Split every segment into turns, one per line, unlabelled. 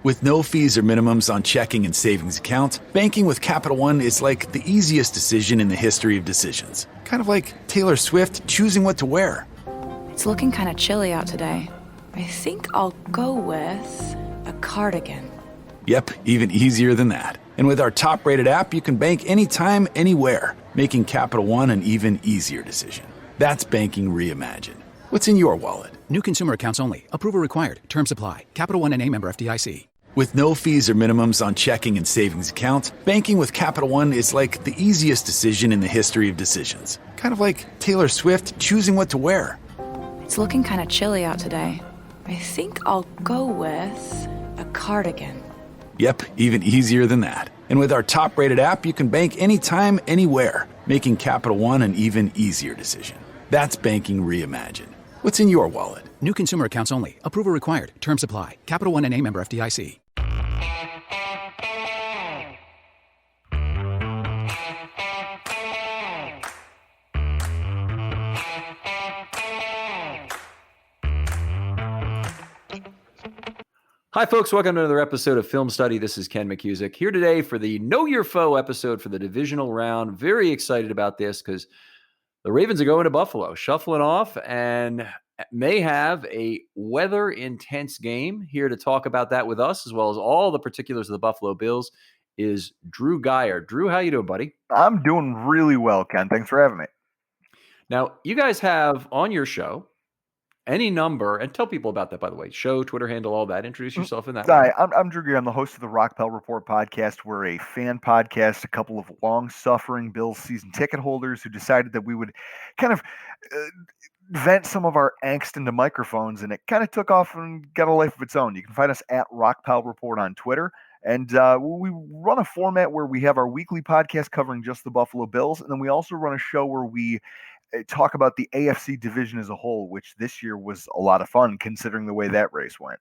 With no fees or minimums on checking and savings accounts, banking with Capital One is like the easiest decision in the history of decisions. Kind of like Taylor Swift choosing what to wear.
It's looking kind of chilly out today. I think I'll go with a cardigan.
Yep, even easier than that. And with our top-rated app, you can bank anytime, anywhere, making Capital One an even easier decision. That's banking reimagined. What's in your wallet?
New consumer accounts only. Approval required. Terms apply. Capital One N.A. member FDIC.
With no fees or minimums on checking and savings accounts, banking with Capital One is like the easiest decision in the history of decisions. Kind of like Taylor Swift choosing what to wear.
It's looking kind of chilly out today. I think I'll go with a cardigan.
Yep, even easier than that. And with our top-rated app, you can bank anytime, anywhere, making Capital One an even easier decision. That's banking reimagined. What's in your wallet?
New consumer accounts only. Approval required. Terms apply. Capital One N.A. member FDIC.
Hi, folks. Welcome to another episode of Filmstudy. This is Ken McKusick here today for the Know Your Foe episode for the Divisional Round. Very excited about this because the Ravens are going to Buffalo, shuffling off, and may have a weather-intense game. Here to talk about that with us, as well as all the particulars of the Buffalo Bills, is Drew Gier. Drew, how you doing, buddy?
I'm doing really well, Ken. Thanks for having me.
Now, you guys have on your show any number, and tell people about that, by the way. Show, Twitter handle, all that. Introduce yourself in that.
Hi, I'm Drew Gier. I'm the host of the Rockpile Report podcast. We're a fan podcast, a couple of long-suffering Bills season ticket holders who decided that we would kind of vent some of our angst into microphones, and it kind of took off and got a life of its own. You can find us at Rockpile Report on Twitter. And we run a format where we have our weekly podcast covering just the Buffalo Bills, and then we also run a show where we talk about the AFC division as a whole, which this year was a lot of fun considering the way that race went.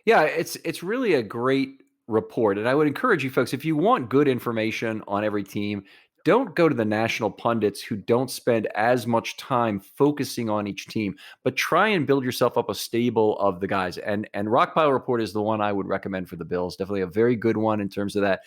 Yeah, it's really a great report. And I would encourage you folks, if you want good information on every team, don't go to the national pundits who don't spend as much time focusing on each team, but try and build yourself up a stable of the guys. And Rockpile Report is the one I would recommend for the Bills. Definitely a very good one in terms of that.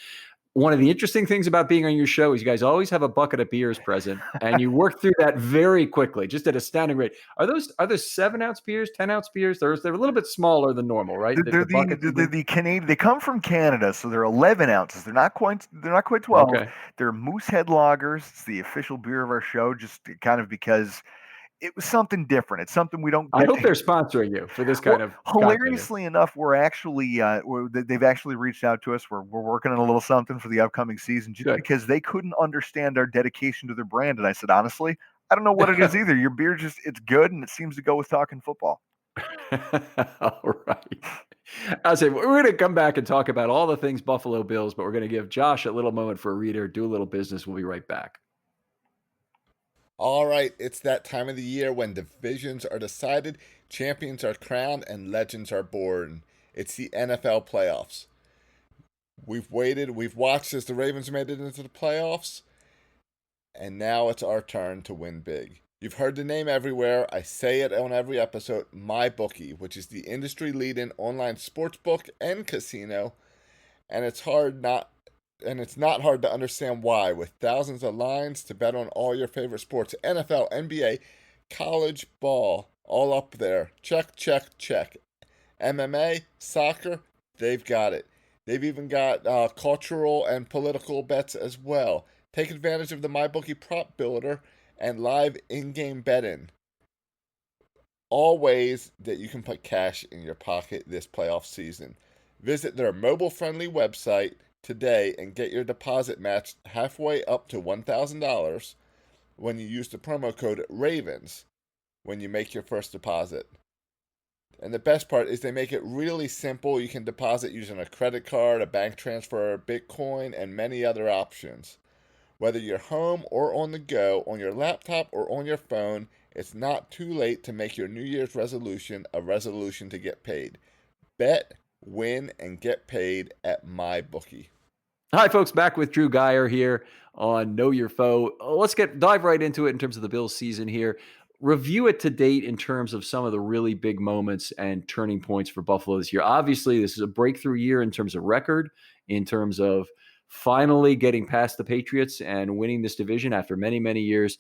One of the interesting things about being on your show is you guys always have a bucket of beers present, and you work through that very quickly, just at astounding rate. Are those 7-ounce beers, 10-ounce beers? They're a little bit smaller than normal, right?
They're the Canadian. They come from Canada, so they're 11 ounces. They're not quite 12.
Okay.
They're Moosehead Lagers. It's the official beer of our show, just kind of because it was something different. It's something we don't get.
I hope they're sponsoring you for this kind of
hilariously enough, we're actually they've actually reached out to us. We're working on a little something for the upcoming season just because they couldn't understand our dedication to their brand. And I said, honestly, I don't know what it is either. Your beer it's good, and it seems to go with talking football.
All right. I say we're going to come back and talk about all the things Buffalo Bills, but we're going to give Josh a little moment for a reader, do a little business. We'll be right back.
All right, it's that time of the year when divisions are decided, champions are crowned, and legends are born. It's the NFL playoffs. We've waited, we've watched as the Ravens made it into the playoffs, and now it's our turn to win big. You've heard the name everywhere. I say it on every episode, MyBookie, which is the industry-leading online sportsbook and casino, and it's not hard to understand why, with thousands of lines to bet on all your favorite sports, NFL, NBA, college ball, all up there. Check, check, check. MMA, soccer, they've got it. They've even got cultural and political bets as well. Take advantage of the MyBookie prop builder and live in-game betting. All ways that you can put cash in your pocket this playoff season. Visit their mobile-friendly website today and get your deposit matched halfway up to $1,000 when you use the promo code RAVENS when you make your first deposit. And the best part is they make it really simple. You can deposit using a credit card, a bank transfer, Bitcoin, and many other options. Whether you're home or on the go, on your laptop or on your phone, it's not too late to make your New Year's resolution a resolution to get paid. Bet, win, and get paid at MyBookie.
Hi, folks. Back with Drew Gier here on Know Your Foe. Let's dive right into it in terms of the Bills season here. review it to date in terms of some of the really big moments and turning points for Buffalo this year. Obviously, this is a breakthrough year in terms of record, in terms of finally getting past the Patriots and winning this division after many, many years.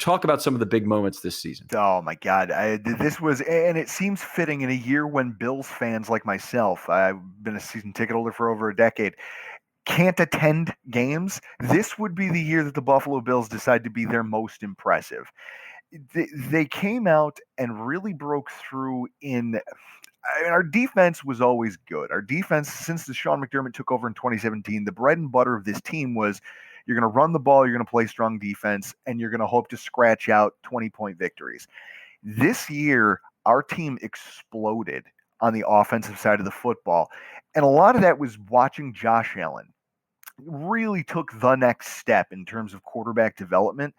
Talk about some of the big moments this season.
Oh my God. This was, and it seems fitting in a year when Bills fans like myself, I've been a season ticket holder for over a decade, can't attend games. This would be the year that the Buffalo Bills decide to be their most impressive. They came out and really broke through in. I mean, our defense was always good. Our defense, since the Sean McDermott took over in 2017, the bread and butter of this team was you're going to run the ball, you're going to play strong defense, and you're going to hope to scratch out 20-point victories. This year, our team exploded on the offensive side of the football. And a lot of that was watching Josh Allen really took the next step in terms of quarterback development.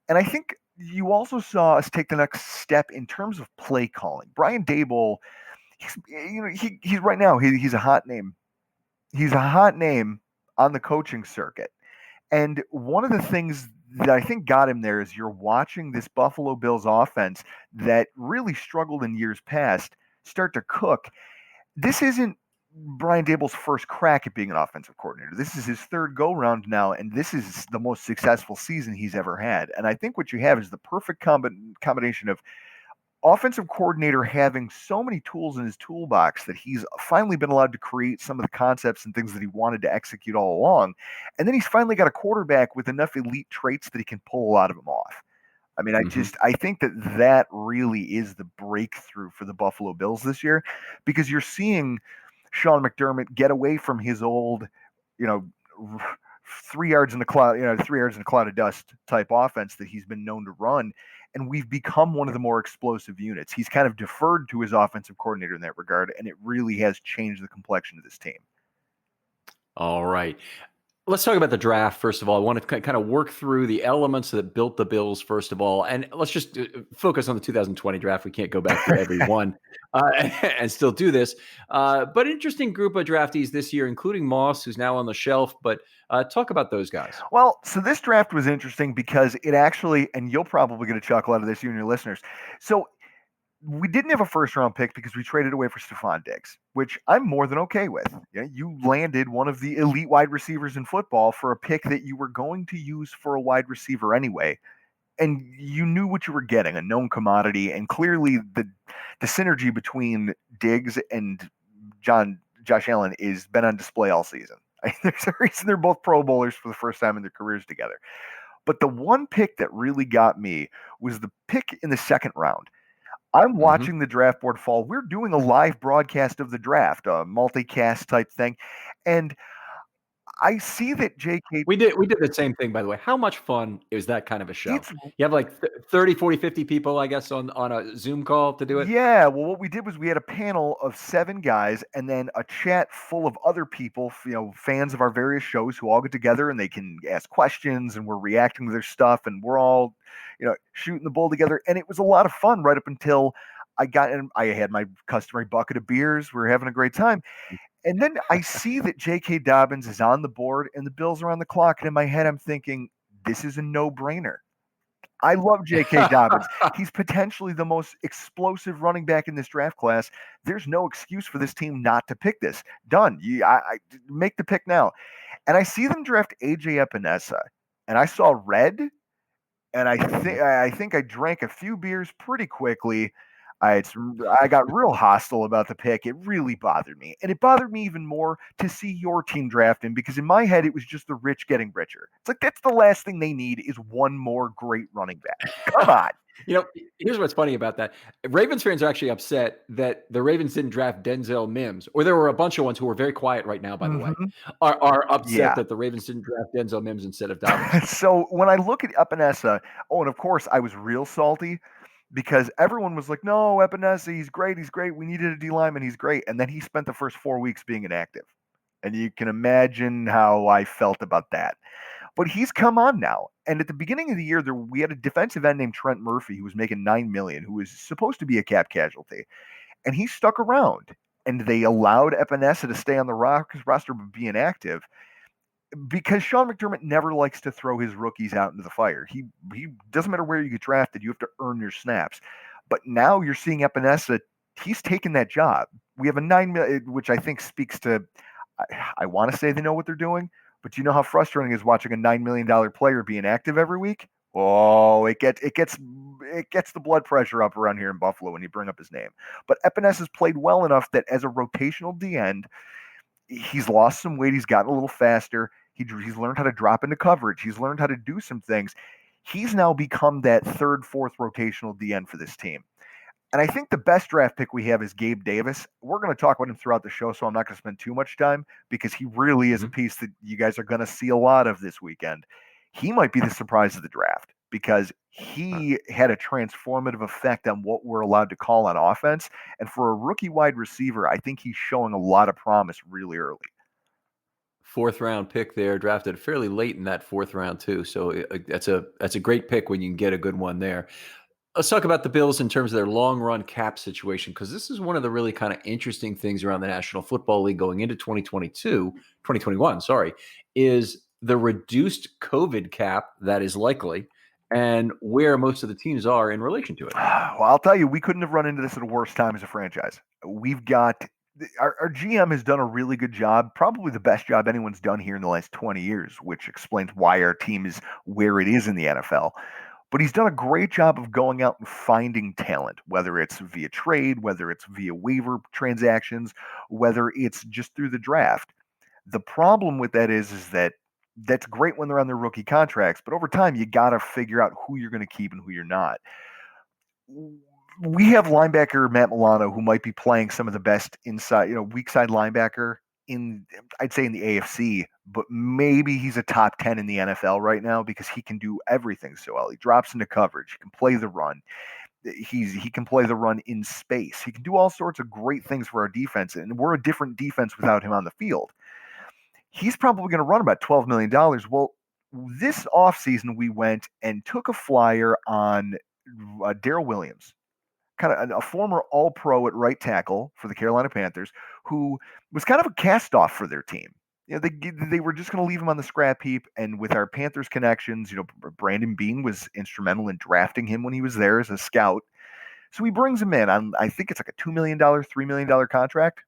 And I think you also saw us take the next step in terms of play calling. Brian Daboll, he's right now, he's a hot name. He's a hot name on the coaching circuit. And one of the things that I think got him there is you're watching this Buffalo Bills offense that really struggled in years past start to cook. This isn't Brian Daboll's first crack at being an offensive coordinator. This is his third go-round now, and this is the most successful season he's ever had. And I think what you have is the perfect combination of offensive coordinator having so many tools in his toolbox that he's finally been allowed to create some of the concepts and things that he wanted to execute all along. And then he's finally got a quarterback with enough elite traits that he can pull a lot of them off. I mean, I think that really is the breakthrough for the Buffalo Bills this year, because you're seeing Sean McDermott get away from his old, 3 yards in the cloud, 3 yards in a cloud of dust type offense that he's been known to run. And we've become one of the more explosive units. He's kind of deferred to his offensive coordinator in that regard, and it really has changed the complexion of this team.
All right. Let's talk about the draft, first of all. I want to kind of work through the elements that built the Bills, first of all. And let's just focus on the 2020 draft. We can't go back through every one and still do this. But interesting group of draftees this year, including Moss, who's now on the shelf. But talk about those guys.
Well, so this draft was interesting because it actually, and you'll probably get a chuckle out of this, you and your listeners. So we didn't have a first-round pick because we traded away for Stephon Diggs, which I'm more than okay with. You landed one of the elite wide receivers in football for a pick that you were going to use for a wide receiver anyway, and you knew what you were getting, a known commodity, and clearly the synergy between Diggs and Josh Allen is been on display all season. There's a reason they're both Pro Bowlers for the first time in their careers together. But the one pick that really got me was the pick in the second round. I'm watching the draft board fall. We're doing a live broadcast of the draft, a multicast type thing. And I see that J.K.
We did the same thing, by the way. How much fun is that kind of a show? You have like 30, 40, 50 people, I guess, on a Zoom call to do it?
Yeah, well, what we did was we had a panel of 7 guys and then a chat full of other people, fans of our various shows who all get together and they can ask questions and we're reacting to their stuff and we're all, shooting the bull together. And it was a lot of fun right up until I had my customary bucket of beers. We were having a great time. And then I see that J.K. Dobbins is on the board and the Bills are on the clock. And in my head, I'm thinking, this is a no-brainer. I love J.K. Dobbins. He's potentially the most explosive running back in this draft class. There's no excuse for this team not to pick this. Done. I make the pick now. And I see them draft A.J. Epinesa. And I saw red. And I think I drank a few beers pretty quickly. I got real hostile about the pick. It really bothered me. And it bothered me even more to see your team draft him because in my head, it was just the rich getting richer. It's like, that's the last thing they need is one more great running back. Come on.
Here's what's funny about that. Ravens fans are actually upset that the Ravens didn't draft Denzel Mims, or there were a bunch of ones who are very quiet right now, by the way, are upset that the Ravens didn't draft Denzel Mims instead of Dobbins.
So when I look at Epinesa, and of course I was real salty because everyone was like, no, Epinesa, he's great. We needed a D lineman. He's great. And then he spent the first 4 weeks being inactive. And you can imagine how I felt about that. But he's come on now. And at the beginning of the year, we had a defensive end named Trent Murphy who was making $9 million, who was supposed to be a cap casualty. And he stuck around. And they allowed Epinesa to stay on the roster but be inactive. because Sean McDermott never likes to throw his rookies out into the fire. He doesn't matter where you get drafted, you have to earn your snaps. But now you're seeing Epinesa, he's taken that job. We have a $9 million, which I think speaks to, I want to say they know what they're doing, but you know how frustrating it is watching a $9 million player be inactive every week? Oh, it gets the blood pressure up around here in Buffalo when you bring up his name. But Epinesa has played well enough that as a rotational D end, he's lost some weight. He's gotten a little faster. He's learned how to drop into coverage. He's learned how to do some things. He's now become that third, fourth rotational D end for this team. And I think the best draft pick we have is Gabe Davis. We're going to talk about him throughout the show, so I'm not going to spend too much time because he really is a piece that you guys are going to see a lot of this weekend. He might be the surprise of the draft because he had a transformative effect on what we're allowed to call on offense. And for a rookie wide receiver, I think he's showing a lot of promise really early.
Fourth round pick there, drafted fairly late in that fourth round too. So that's a great pick when you can get a good one there. Let's talk about the Bills in terms of their long run cap situation, because this is one of the really kind of interesting things around the National Football League going into 2021, is the reduced COVID cap that is likely and where most of the teams are in relation to it.
Well, I'll tell you, we couldn't have run into this at a worse time as a franchise. We've got our GM has done a really good job, probably the best job anyone's done here in the last 20 years, which explains why our team is where it is in the NFL. But he's done a great job of going out and finding talent, whether it's via trade, whether it's via waiver transactions, whether it's just through the draft. The problem with that is that that's great when they're on their rookie contracts, but over time you got to figure out who you're going to keep and who you're not. We have linebacker Matt Milano, who might be playing some of the best inside, weak side linebacker I'd say in the AFC, but maybe he's a top 10 in the NFL right now because he can do everything so well. He drops into coverage. He can play the run. He can play the run in space. He can do all sorts of great things for our defense, and we're a different defense without him on the field. He's probably going to run about $12 million. Well, this offseason we went and took a flyer on Darrell Williams, kind of a former all-pro at right tackle for the Carolina Panthers, who was kind of a cast-off for their team. They were just going to leave him on the scrap heap, and with our Panthers connections, Brandon Beane was instrumental in drafting him when he was there as a scout. So he brings him in on, I think it's like a $2 million, $3 million contract.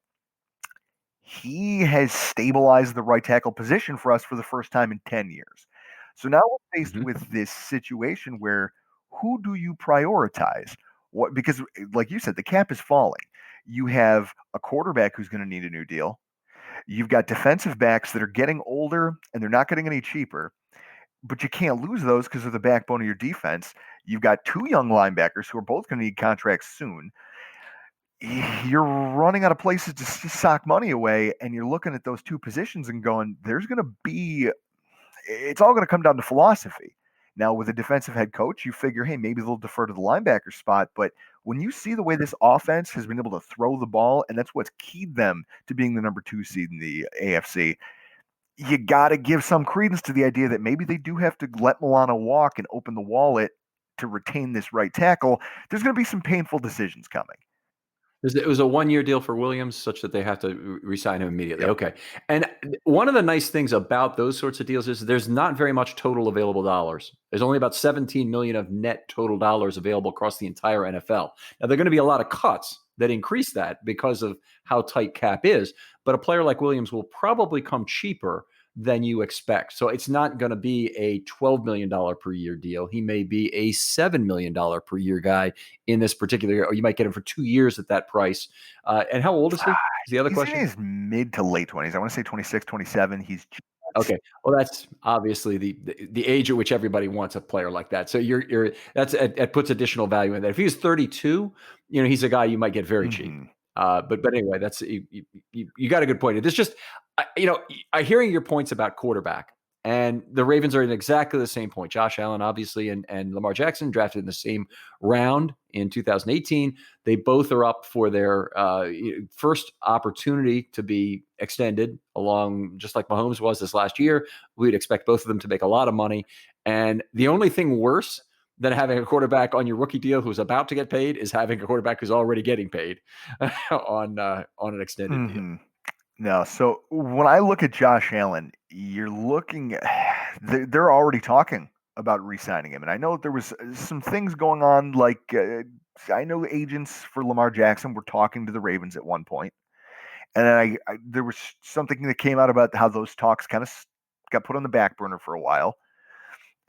He has stabilized the right tackle position for us for the first time in 10 years. So now we're faced with this situation where who do you prioritize? Because like you said, the cap is falling. You have a quarterback who's going to need a new deal. You've got defensive backs that are getting older and they're not getting any cheaper, but you can't lose those because they're the backbone of your defense. You've got two young linebackers who are both going to need contracts soon. You're running out of places to sock money away, and you're looking at those two positions and going, it's all going to come down to philosophy. Now, with a defensive head coach, you figure, hey, maybe they'll defer to the linebacker spot. But when you see the way this offense has been able to throw the ball, and that's what's keyed them to being the number 2 seed in the AFC, you got to give some credence to the idea that maybe they do have to let Milano walk and open the wallet to retain this right tackle. There's going to be some painful decisions coming.
It was a 1-year deal for Williams such that they have to re-sign him immediately. Yep. Okay. And one of the nice things about those sorts of deals is there's not very much total available dollars. There's only about 17 million of net total dollars available across the entire NFL. Now, there are going to be a lot of cuts that increase that because of how tight cap is, but a player like Williams will probably come cheaper than you expect. So it's not going to be a $12 million per year deal. He may be a $7 million per year guy in this particular year, or you might get him for 2 years at that price. And how old is he? Is the other question?
He's in his mid to late 20s. I want to say 26, 27. He's
okay. Well, that's obviously the age at which everybody wants a player like that. So it puts additional value in that. If he was 32, he's a guy you might get very cheap. But anyway, that's you got a good point. It's just, I hearing your points about quarterback, and the Ravens are in exactly the same point. Josh Allen, obviously, and Lamar Jackson drafted in the same round in 2018. They both are up for their first opportunity to be extended along, just like Mahomes was this last year. We'd expect both of them to make a lot of money. And the only thing worse than having a quarterback on your rookie deal who's about to get paid is having a quarterback who's already getting paid on an extended deal.
No, so when I look at Josh Allen, you're looking, they're already talking about re-signing him. And I know there was some things going on, like I know agents for Lamar Jackson were talking to the Ravens at one point. And then there was something that came out about how those talks kind of got put on the back burner for a while.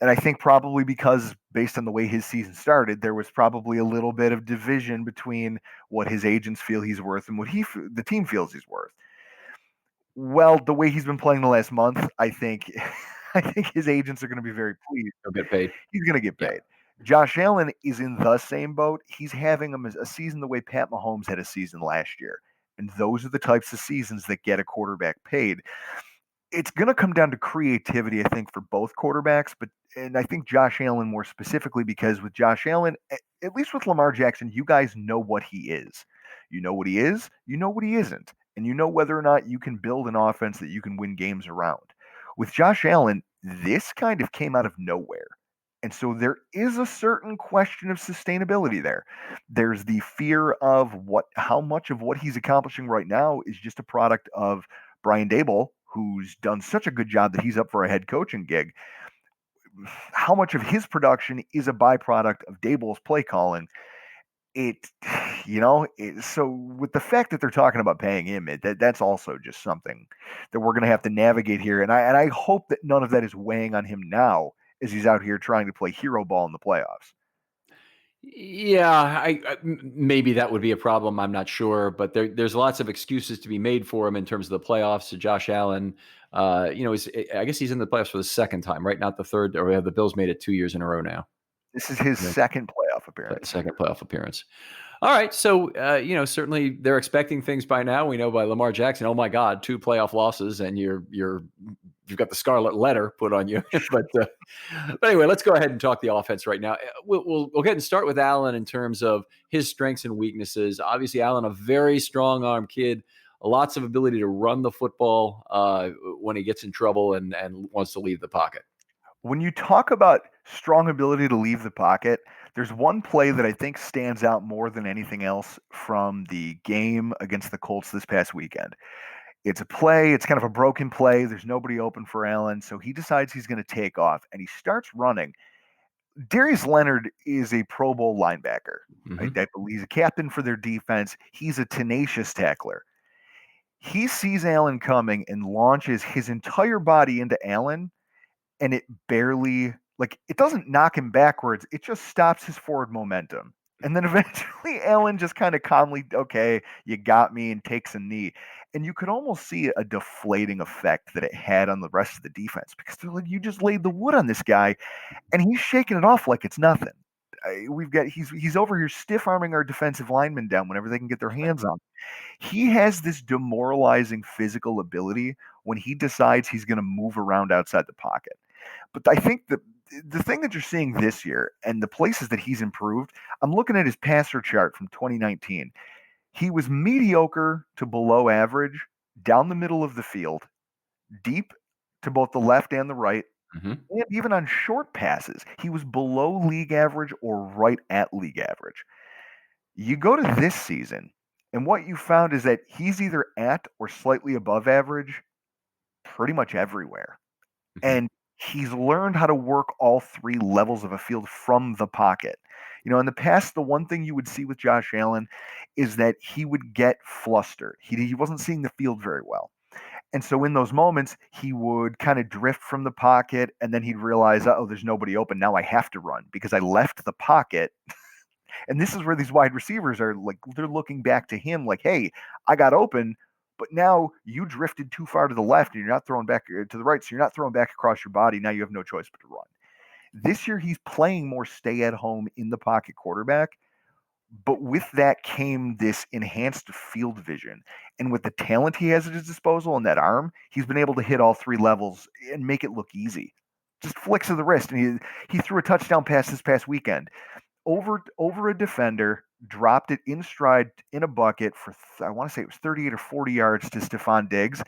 And I think probably because, based on the way his season started, there was probably a little bit of division between what his agents feel he's worth and what the team feels he's worth. Well, the way he's been playing the last month, I think I think his agents are going to be very pleased.
He'll get paid.
He's going to get
Yeah.
paid. Josh Allen is in the same boat. He's having a season the way Pat Mahomes had a season last year. And those are the types of seasons that get a quarterback paid. It's going to come down to creativity, I think, for both quarterbacks, and I think Josh Allen more specifically, because with Josh Allen, at least with Lamar Jackson, you guys know what he is. You know what he is, you know what he isn't, and you know whether or not you can build an offense that you can win games around. With Josh Allen, this kind of came out of nowhere. And so there is a certain question of sustainability there. There's the fear of how much of what he's accomplishing right now is just a product of Brian Dable, who's done such a good job that he's up for a head coaching gig. How much of his production is a byproduct of Dable's play calling? So with the fact that they're talking about paying him, that's also just something that we're going to have to navigate here. And I hope that none of that is weighing on him now as he's out here trying to play hero ball in the playoffs.
Yeah, maybe that would be a problem. I'm not sure, but there's lots of excuses to be made for him in terms of the playoffs. So Josh Allen, I guess he's in the playoffs for the second time, right? Not the third. Or the Bills made it 2 years in a row now.
This is his second playoff appearance.
Second playoff appearance. All right, so certainly they're expecting things by now. We know by Lamar Jackson. Oh my God, 2 playoff losses, and you've got the scarlet letter put on you. but anyway, let's go ahead and talk the offense right now. We'll go ahead and start with Allen in terms of his strengths and weaknesses. Obviously, Allen, a very strong arm kid, lots of ability to run the football when he gets in trouble and wants to leave the pocket.
When you talk about strong ability to leave the pocket, there's one play that I think stands out more than anything else from the game against the Colts this past weekend. It's a play, it's kind of a broken play. There's nobody open for Allen, so he decides he's going to take off, and he starts running. Darius Leonard is a Pro Bowl linebacker.
Mm-hmm.
He's a captain for their defense. He's a tenacious tackler. He sees Allen coming and launches his entire body into Allen, and it barely, it doesn't knock him backwards. It just stops his forward momentum. And then eventually Allen just kind of calmly, okay, you got me, and takes a knee. And you could almost see a deflating effect that it had on the rest of the defense, because they're like, you just laid the wood on this guy, and he's shaking it off like it's nothing. He's over here stiff arming our defensive linemen down whenever they can get their hands on. He has this demoralizing physical ability when he decides he's going to move around outside the pocket. But I think the thing that you're seeing this year and the places that he's improved, I'm looking at his passer chart from 2019. He was mediocre to below average, down the middle of the field, deep to both the left and the right,
Mm-hmm.
and even on short passes, he was below league average or right at league average. You go to this season, and what you found is that he's either at or slightly above average pretty much everywhere.
Mm-hmm.
And he's learned how to work all 3 levels of a field from the pocket. In the past, the one thing you would see with Josh Allen is that he would get flustered. He wasn't seeing the field very well. And so in those moments, he would kind of drift from the pocket, and then he'd realize, oh, there's nobody open. Now I have to run because I left the pocket. And this is where these wide receivers are they're looking back to him like, hey, I got open, but now you drifted too far to the left and you're not throwing back to the right. So you're not throwing back across your body. Now you have no choice but to run. This year, he's playing more stay at home in the pocket quarterback. But with that came this enhanced field vision. And with the talent he has at his disposal and that arm, he's been able to hit all 3 levels and make it look easy. Just flicks of the wrist. And he threw a touchdown pass this past weekend over a defender, dropped it in stride in a bucket for, I want to say it was 38 or 40 yards to Stephon Diggs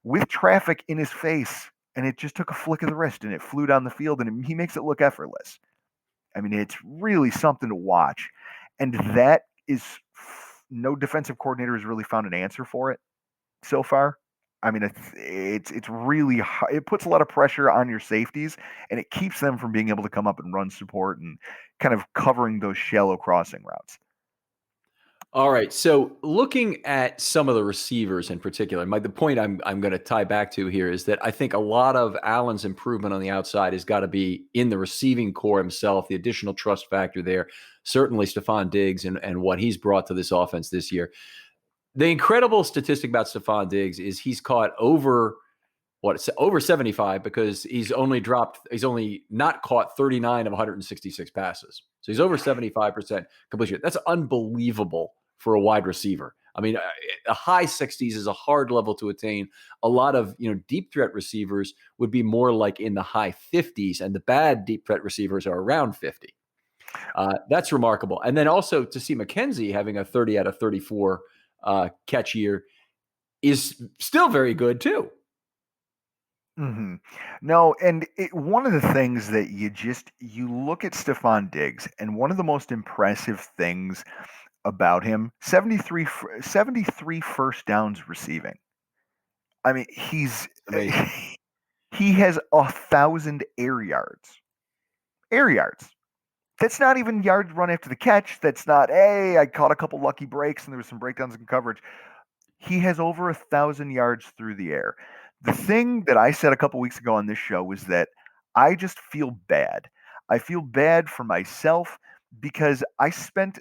with traffic in his face. And it just took a flick of the wrist and it flew down the field, and he makes it look effortless. I mean, it's really something to watch. And that is, no defensive coordinator has really found an answer for it so far. I mean, it's really it puts a lot of pressure on your safeties, and it keeps them from being able to come up and run support and kind of covering those shallow crossing routes.
All right. So looking at some of the receivers in particular, the point I'm going to tie back to here is that I think a lot of Allen's improvement on the outside has got to be in the receiving core himself, the additional trust factor there. Certainly Stephon Diggs and what he's brought to this offense this year. The incredible statistic about Stephon Diggs is he's caught over 75 because he's only not caught 39 of 166 passes. So he's over 75% completion. That's unbelievable for a wide receiver. I mean, a high 60s is a hard level to attain. A lot of, deep threat receivers would be more like in the high 50s, and the bad deep threat receivers are around 50. That's remarkable. And then also to see McKenzie having a 30 out of 34 catch year is still very good too.
Mm-hmm. No, and one of the things that you look at Stephon Diggs, and one of the most impressive things about him, 73 first downs receiving. I mean,
Amazing.
he has 1,000 air yards. Air yards. That's not even yards run after the catch. That's not, hey, I caught a couple lucky breaks and there was some breakdowns in coverage. He has over 1,000 yards through the air. The thing that I said a couple weeks ago on this show was that I just feel bad. I feel bad for myself because I've spent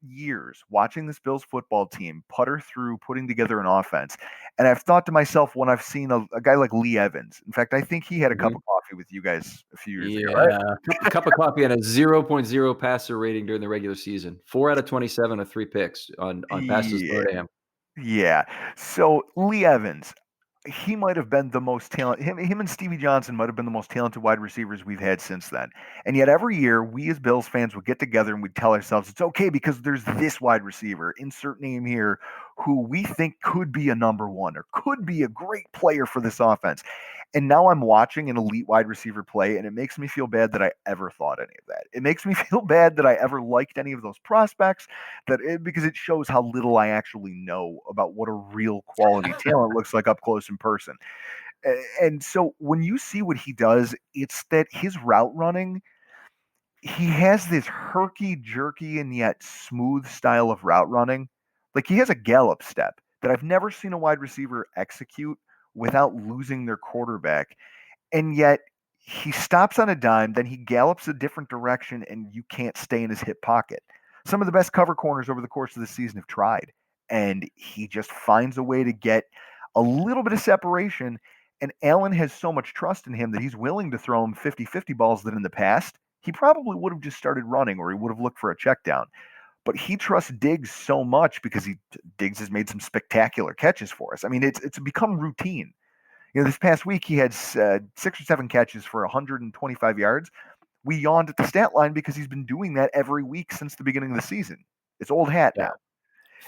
years watching this Bills football team putter through putting together an offense. And I've thought to myself when I've seen a guy like Lee Evans, in fact, I think he had a cup of coffee with you guys a few years ago, right?
Yeah, cup of coffee and a 0.0 passer rating during the regular season. 4 out of 27 with 3 picks on passes thrown to him.
Yeah. So Lee Evans, he might have been the most talented. Him and Stevie Johnson might have been the most talented wide receivers we've had since then. And yet every year, we as Bills fans would get together and we'd tell ourselves it's okay because there's this wide receiver, insert name here, who we think could be a number one or could be a great player for this offense. And now I'm watching an elite wide receiver play, and it makes me feel bad that I ever thought any of that. It makes me feel bad that I ever liked any of those prospects, because it shows how little I actually know about what a real quality talent looks like up close in person. And so when you see what he does, it's that his route running, he has this herky jerky and yet smooth style of route running. Like he has a gallop step that I've never seen a wide receiver execute without losing their quarterback. And yet he stops on a dime, then he gallops a different direction, and you can't stay in his hip pocket. Some of the best cover corners over the course of the season have tried, and he just finds a way to get a little bit of separation. And Allen has so much trust in him that he's willing to throw him 50-50 balls that in the past, he probably would have just started running or he would have looked for a check down. But he trusts Diggs so much because Diggs has made some spectacular catches for us. I mean, it's become routine. This past week he had 6 or 7 catches for 125 yards. We yawned at the stat line because he's been doing that every week since the beginning of the season. It's old hat now.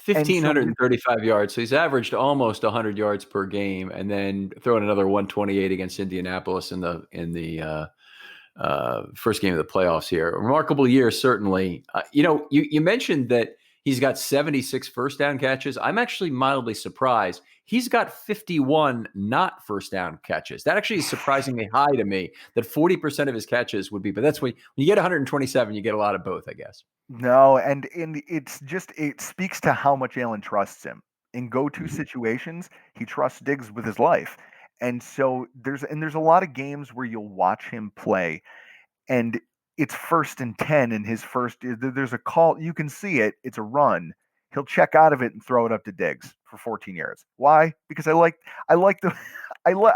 1,535 yards. So he's averaged almost 100 yards per game, and then throwing another 128 against Indianapolis in the first game of the playoffs here. A remarkable year, certainly. You mentioned that he's got 76 first down catches. I'm actually mildly surprised. He's got 51 not first down catches. That actually is surprisingly high to me, that 40% of his catches would be, but that's when you get 127, you get a lot of both, I guess.
No, and it speaks to how much Allen trusts him. In go-to situations, he trusts Diggs with his life. And so there's a lot of games where you'll watch him play and it's 1st and 10 in his first. There's a call, you can see it. It's a run. He'll check out of it and throw it up to Diggs for 14 yards. Why? Because I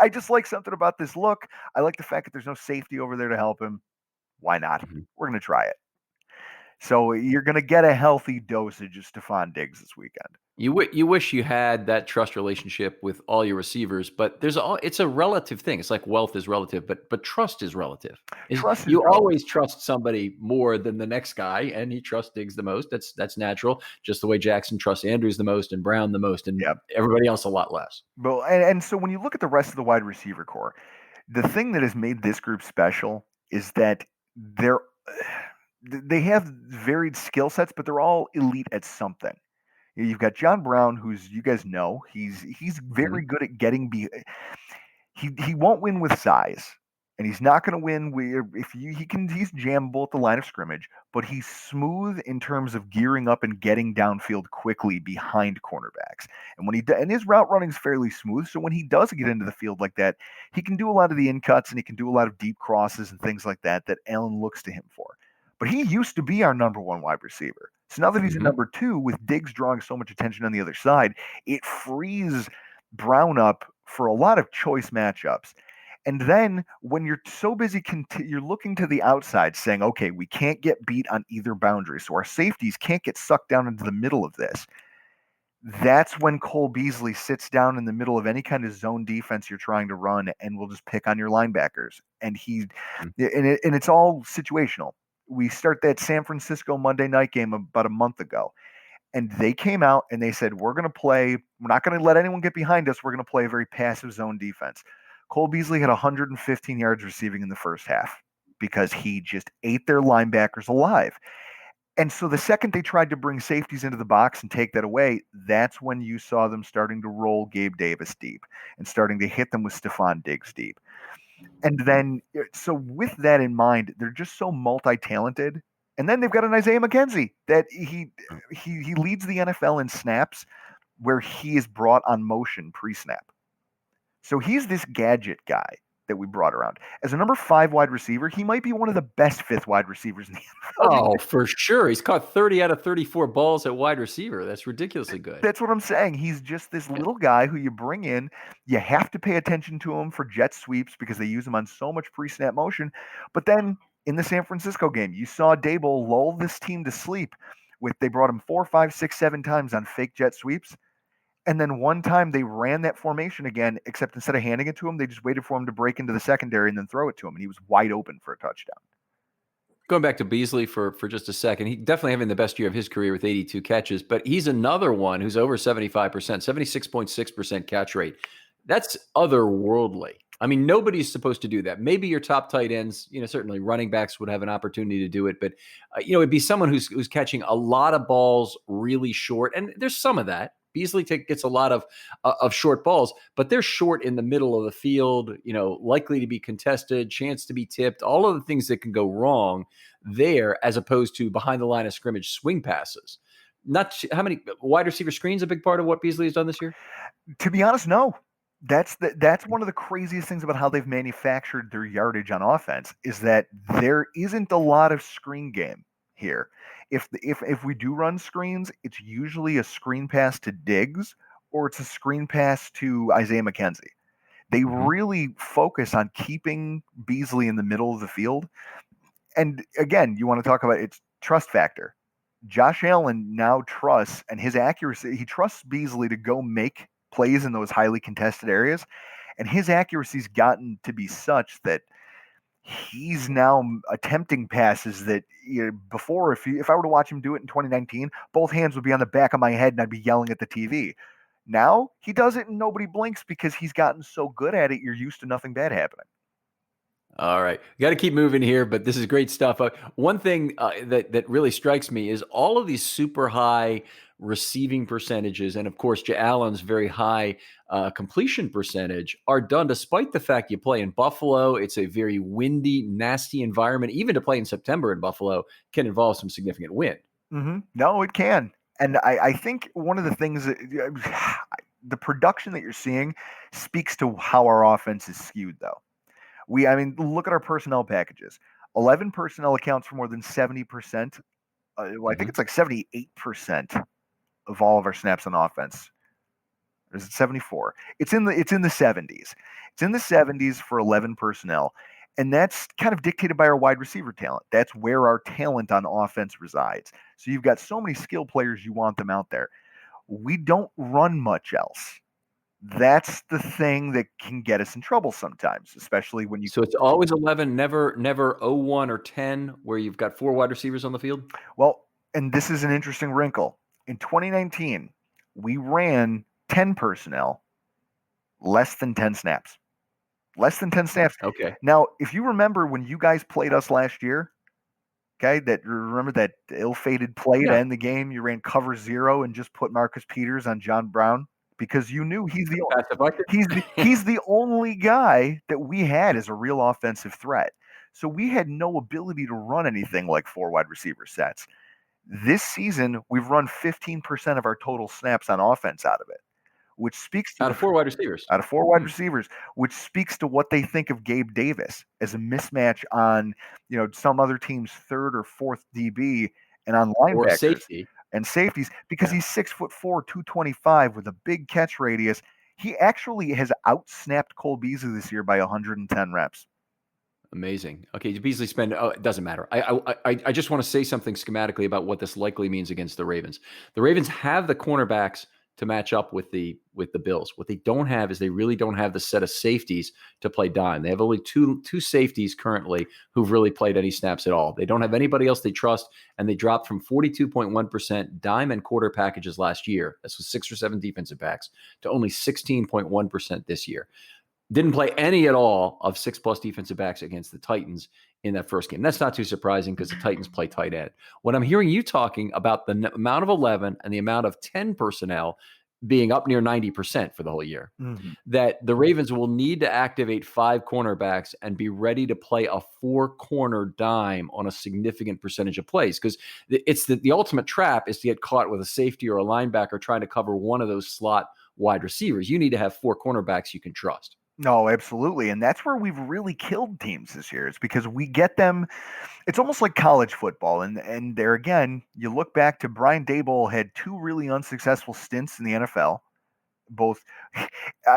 just like something about this look. I like the fact that there's no safety over there to help him. Why not? We're going to try it. So you're going to get a healthy dosage of Stephon Diggs this weekend.
You wish you had that trust relationship with all your receivers, but it's a relative thing. It's like wealth is relative, but trust is relative. You always trust somebody more than the next guy, and he trusts Diggs the most. That's natural. Just the way Jackson trusts Andrews the most and Brown the most, and everybody else a lot less.
Well, and so when you look at the rest of the wide receiver core, the thing that has made this group special is that they have varied skill sets, but they're all elite at something. You've got John Brown, who's, you guys know, he's very good at getting he won't win with size, and he's not going to win he's jammable at the line of scrimmage, but he's smooth in terms of gearing up and getting downfield quickly behind cornerbacks. And and his route running is fairly smooth, so when he does get into the field like that, he can do a lot of the in cuts and he can do a lot of deep crosses and things like that Allen looks to him for. But he used to be our number one wide receiver. So now that he's a number two, with Diggs drawing so much attention on the other side, it frees Brown up for a lot of choice matchups. And then when you're so busy, you're looking to the outside saying, okay, we can't get beat on either boundary, so our safeties can't get sucked down into the middle of this. That's when Cole Beasley sits down in the middle of any kind of zone defense you're trying to run and will just pick on your linebackers. And it's all situational. We start that San Francisco Monday night game about a month ago, and they came out and they said, we're not going to let anyone get behind us. We're going to play a very passive zone defense. Cole Beasley had 115 yards receiving in the first half because he just ate their linebackers alive. And so the second they tried to bring safeties into the box and take that away, that's when you saw them starting to roll Gabe Davis deep and starting to hit them with Stephon Diggs deep. And then, so with that in mind, they're just so multi-talented. And then they've got an Isaiah McKenzie that he leads the NFL in snaps where he is brought on motion pre-snap. So he's this gadget guy that we brought around. As a number 5 wide receiver, he might be one of the best 5th wide receivers in the NFL.
Oh, for sure. He's caught 30 out of 34 balls at wide receiver. That's ridiculously good.
That's what I'm saying. He's just this little guy who you bring in. You have to pay attention to him for jet sweeps because they use him on so much pre-snap motion. But then in the San Francisco game, you saw Dable lull this team to sleep they brought him 4, 5, 6, 7 times on fake jet sweeps. And then one time they ran that formation again, except instead of handing it to him, they just waited for him to break into the secondary and then throw it to him. And he was wide open for a touchdown.
Going back to Beasley for just a second, he definitely having the best year of his career with 82 catches, but he's another one who's over 75%, 76.6% catch rate. That's otherworldly. I mean, nobody's supposed to do that. Maybe your top tight ends, certainly running backs would have an opportunity to do it, but it'd be someone who's catching a lot of balls really short, and there's some of that. Beasley gets a lot of short balls, but they're short in the middle of the field, likely to be contested, chance to be tipped, all of the things that can go wrong there, as opposed to behind the line of scrimmage swing passes. How many wide receiver screens a big part of what Beasley has done this year?
To be honest, no. That's one of the craziest things about how they've manufactured their yardage on offense is that there isn't a lot of screen game here. If we do run screens, it's usually a screen pass to Diggs or it's a screen pass to Isaiah McKenzie. They really focus on keeping Beasley in the middle of the field. And again, you want to talk about its trust factor. Josh Allen now trusts, and his accuracy, he trusts Beasley to go make plays in those highly contested areas. And his accuracy's gotten to be such that he's now attempting passes that before, if I were to watch him do it in 2019, both hands would be on the back of my head and I'd be yelling at the TV. Now he does it and nobody blinks because he's gotten so good at it. You're used to nothing bad happening.
All right. We got to keep moving here, but this is great stuff. One thing that really strikes me is all of these super high receiving percentages, and of course, Allen's very high completion percentage, are done despite the fact you play in Buffalo. It's a very windy, nasty environment. Even to play in September in Buffalo can involve some significant wind.
No, it can. And I think one of the things that the production that you're seeing speaks to how our offense is skewed, though. Look at our personnel packages. 11 personnel accounts for more than 70%. I think it's like 78% of all of our snaps on offense. Or is it 74? It's in the 70s. It's in the 70s for 11 personnel. And that's kind of dictated by our wide receiver talent. That's where our talent on offense resides. So you've got so many skill players, you want them out there. We don't run much else. That's the thing that can get us in trouble sometimes, especially when you.
So it's always 11, never 01 or 10, where you've got 4 wide receivers on the field?
Well, and this is an interesting wrinkle. In 2019, we ran 10 personnel, less than 10 snaps. Less than 10 snaps.
Okay.
Now, if you remember when you guys played us last year, Okay, remember that ill-fated play to
Yeah.
end the game? You ran cover 0 and just put Marcus Peters on John Brown because you knew
Pass deflected.
he's the only guy that we had as a real offensive threat. So we had no ability to run anything like 4 wide receiver sets. This season, we've run 15% of our total snaps on offense out of it, which speaks to
Out of 4 wide receivers.
out of 4 wide receivers, which speaks to what they think of Gabe Davis as a mismatch on, some other team's 3rd or 4th DB and on
Or
linebackers
safety.
and safeties because
Yeah.
he's 6'4", 225 with a big catch radius. He actually has outsnapped Cole Beasley this year by 110 reps.
Amazing. Okay, Beasley spend. Oh, it doesn't matter. I just want to say something schematically about what this likely means against the Ravens. The Ravens have the cornerbacks to match up with the Bills. What they don't have is they really don't have the set of safeties to play dime. They have only two safeties currently who've really played any snaps at all. They don't have anybody else they trust, and they dropped from 42.1% dime and quarter packages last year. This was 6 or 7 defensive backs to only 16.1% this year. Didn't play any at all of 6+ defensive backs against the Titans in that first game. That's not too surprising because the Titans play tight end. When I'm hearing you talking about the amount of 11 and the amount of 10 personnel being up near 90% for the whole year, that the Ravens will need to activate 5 cornerbacks and be ready to play a 4-corner dime on a significant percentage of plays, because it's the ultimate trap is to get caught with a safety or a linebacker trying to cover one of those slot wide receivers. You need to have 4 cornerbacks you can trust.
No, absolutely. And that's where we've really killed teams this year. It's because we get them. It's almost like college football. And there again, you look back to Brian Daboll had 2 really unsuccessful stints in the NFL. Both,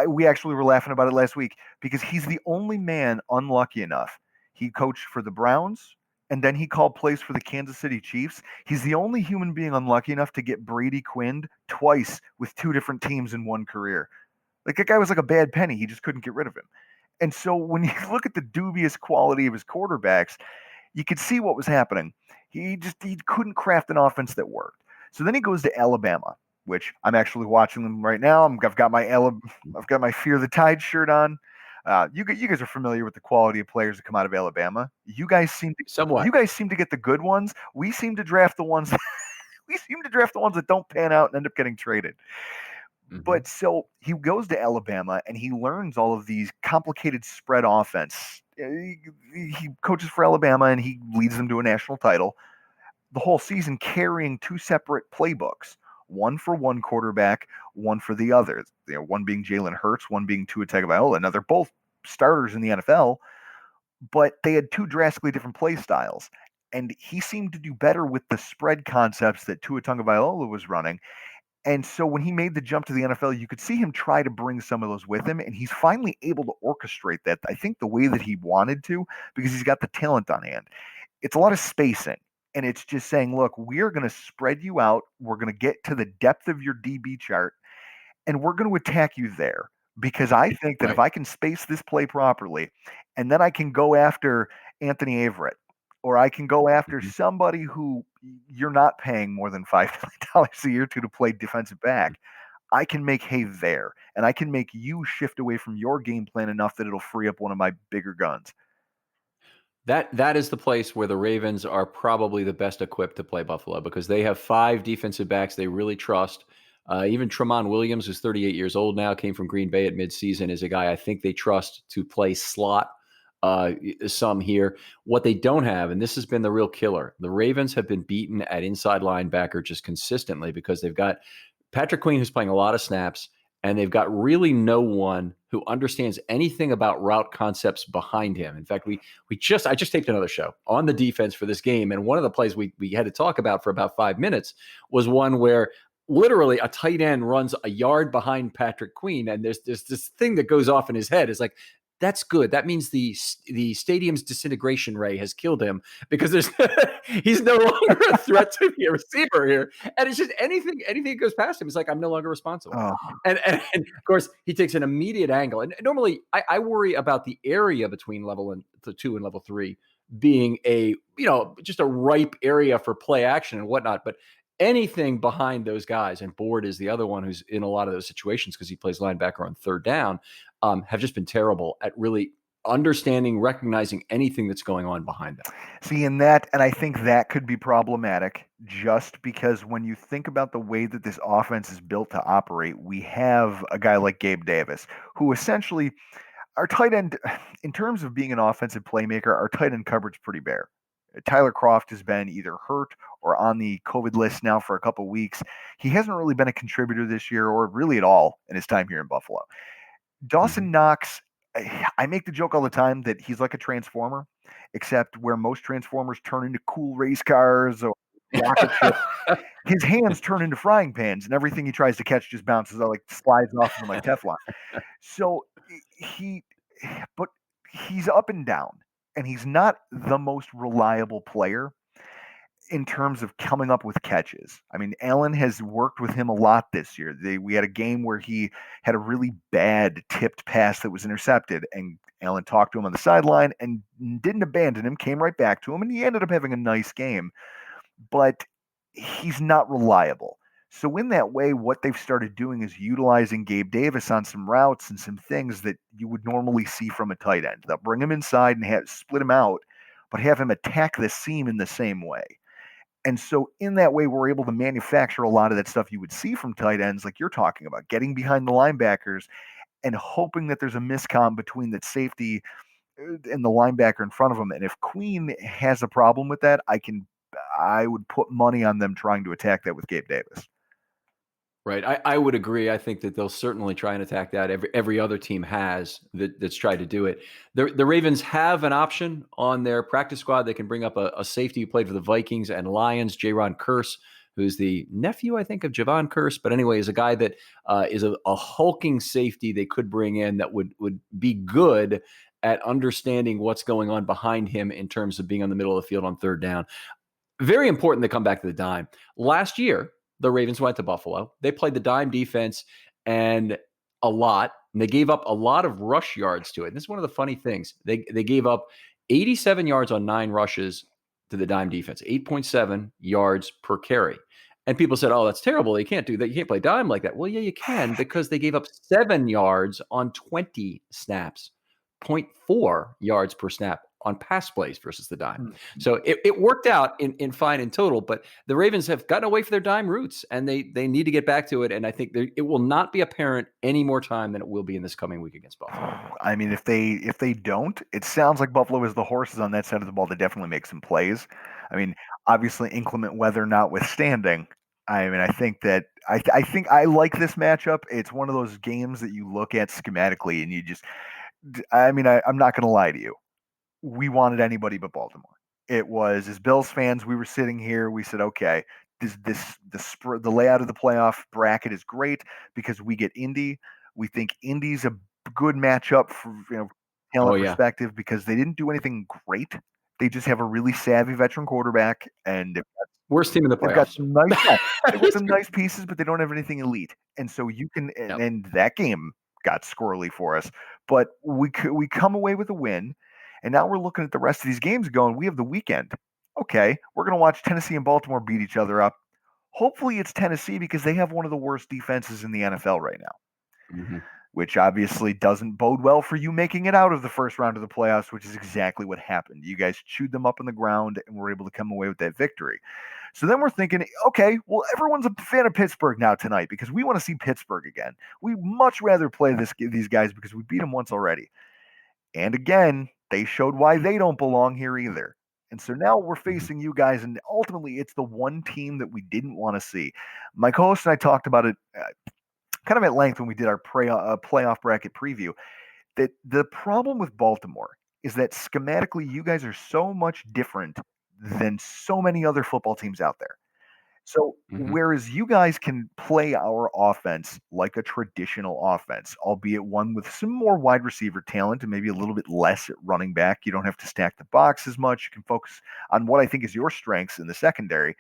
we actually were laughing about it last week because he's the only man unlucky enough. He coached for the Browns and then he called plays for the Kansas City Chiefs. He's the only human being unlucky enough to get Brady quinned twice with 2 different teams in one career. Like, that guy was like a bad penny. He just couldn't get rid of him. And so when you look at the dubious quality of his quarterbacks, you could see what was happening. He couldn't craft an offense that worked. So then he goes to Alabama, which I'm actually watching them right now. I've got my Fear the Tide shirt on. You guys are familiar with the quality of players that come out of Alabama. You guys seem to get the good ones. We seem to draft the ones that don't pan out and end up getting traded. But so he goes to Alabama and he learns all of these complicated spread offense. He coaches for Alabama and he leads them to a national title. The whole season carrying 2 separate playbooks, one for one quarterback, one for the other. One being Jalen Hurts, one being Tua Tagovailoa. Now they're both starters in the NFL, but they had 2 drastically different play styles. And he seemed to do better with the spread concepts that Tua Tagovailoa was running. And so when he made the jump to the NFL, you could see him try to bring some of those with him, and he's finally able to orchestrate that, I think, the way that he wanted to, because he's got the talent on hand. It's a lot of spacing, and it's just saying, look, we're going to spread you out. We're going to get to the depth of your DB chart, and we're going to attack you there, because I think that if I can space this play properly, and then I can go after Anthony Averett, or I can go after somebody who you're not paying more than $5 million a year to play defensive back, I can make hay there. And I can make you shift away from your game plan enough that it'll free up one of my bigger guns.
That is the place where the Ravens are probably the best equipped to play Buffalo, because they have 5 defensive backs they really trust. Even Tramon Williams, who's 38 years old now, came from Green Bay at midseason, is a guy I think they trust to play slot some here. What they don't have, and this has been the real killer, the Ravens have been beaten at inside linebacker just consistently because they've got Patrick Queen, who's playing a lot of snaps, and they've got really no one who understands anything about route concepts behind him. In fact, I just taped another show on the defense for this game, and one of the plays we had to talk about for about 5 minutes was one where literally a tight end runs a yard behind Patrick Queen, and there's this thing that goes off in his head. It's like, that's good. That means the stadium's disintegration ray has killed him, because he's no longer a threat to be a receiver here. And it's just anything that goes past him, it's like, I'm no longer responsible.
Oh.
And of course, he takes an immediate angle. And normally I worry about the area between level 2 and level 3 being just a ripe area for play action and whatnot. But anything behind those guys, and Board is the other one who's in a lot of those situations because he plays linebacker on 3rd down, have just been terrible at really understanding, recognizing anything that's going on behind them.
See, and I think that could be problematic just because when you think about the way that this offense is built to operate, we have a guy like Gabe Davis, who essentially, our tight end, in terms of being an offensive playmaker, our tight end coverage pretty bare. Tyler Croft has been either hurt or on the COVID list now for a couple weeks. He hasn't really been a contributor this year or really at all in his time here in Buffalo. Dawson Knox, I make the joke all the time that he's like a transformer, except where most transformers turn into cool race cars or rocket ships, his hands turn into frying pans, and everything he tries to catch just bounces out, like slides off of him like Teflon. So but he's up and down, and he's not the most reliable player in terms of coming up with catches. I mean, Allen has worked with him a lot this year. We had a game where he had a really bad tipped pass that was intercepted, and Allen talked to him on the sideline and didn't abandon him, came right back to him, and he ended up having a nice game. But he's not reliable. So in that way, what they've started doing is utilizing Gabe Davis on some routes and some things that you would normally see from a tight end. They'll bring him inside and split him out, but have him attack the seam in the same way. And so in that way, we're able to manufacture a lot of that stuff you would see from tight ends, like you're talking about, getting behind the linebackers and hoping that there's a miscomm between that safety and the linebacker in front of them. And if Queen has a problem with that, I would put money on them trying to attack that with Gabe Davis.
Right. I would agree. I think that they'll certainly try and attack that. Every other team has that's tried to do it. The Ravens have an option on their practice squad. They can bring up a safety who played for the Vikings and Lions, Jaron Kearse, who's the nephew, I think, of Javon Kearse. But anyway, is a guy that is a hulking safety they could bring in that would be good at understanding what's going on behind him in terms of being on the middle of the field on third down. Very important to come back to the dime. Last year, the Ravens went to Buffalo. They played the dime defense and a lot, and they gave up a lot of rush yards to it. And this is one of the funny things. They gave up 87 yards on 9 rushes to the dime defense, 8.7 yards per carry. And people said, oh, that's terrible. You can't do that. You can't play dime like that. Well, yeah, you can, because they gave up 7 yards on 20 snaps, 0.4 yards per snap on pass plays versus the dime. So it worked out in fine in total, but the Ravens have gotten away from their dime roots, and they need to get back to it. And I think it will not be apparent any more time than it will be in this coming week against Buffalo.
I mean, if they don't, it sounds like Buffalo is the horses on that side of the ball to definitely make some plays. I mean, obviously inclement weather notwithstanding. I mean, I think that I think I like this matchup. It's one of those games that you look at schematically and you just, I mean, I'm not going to lie to you. We wanted anybody but Baltimore. It was, as Bills fans, we were sitting here. We said, okay, the layout of the playoff bracket is great because we get Indy. We think Indy's a good matchup for talent perspective because they didn't do anything great. They just have a really savvy veteran quarterback, and
worst team in the playoffs.
They've got some nice pieces, but they don't have anything elite. And so you can, and that game got squirrely for us, but we come away with a win. And now we're looking at the rest of these games going, we have the weekend. Okay, we're going to watch Tennessee and Baltimore beat each other up. Hopefully it's Tennessee because they have one of the worst defenses in the NFL right now, which obviously doesn't bode well for you making it out of the first round of the playoffs, which is exactly what happened. You guys chewed them up on the ground and were able to come away with that victory. So then we're thinking, okay, well, everyone's a fan of Pittsburgh now tonight because we want to see Pittsburgh again. We'd much rather play these guys because we beat them once already. And again, they showed why they don't belong here either. And so now we're facing you guys, and ultimately it's the one team that we didn't want to see. My co-host and I talked about it kind of at length when we did our playoff bracket preview, that the problem with Baltimore is that schematically you guys are so much different than so many other football teams out there. So whereas you guys can play our offense like a traditional offense, albeit one with some more wide receiver talent and maybe a little bit less at running back, you don't have to stack the box as much. You can focus on what I think is your strengths in the secondary.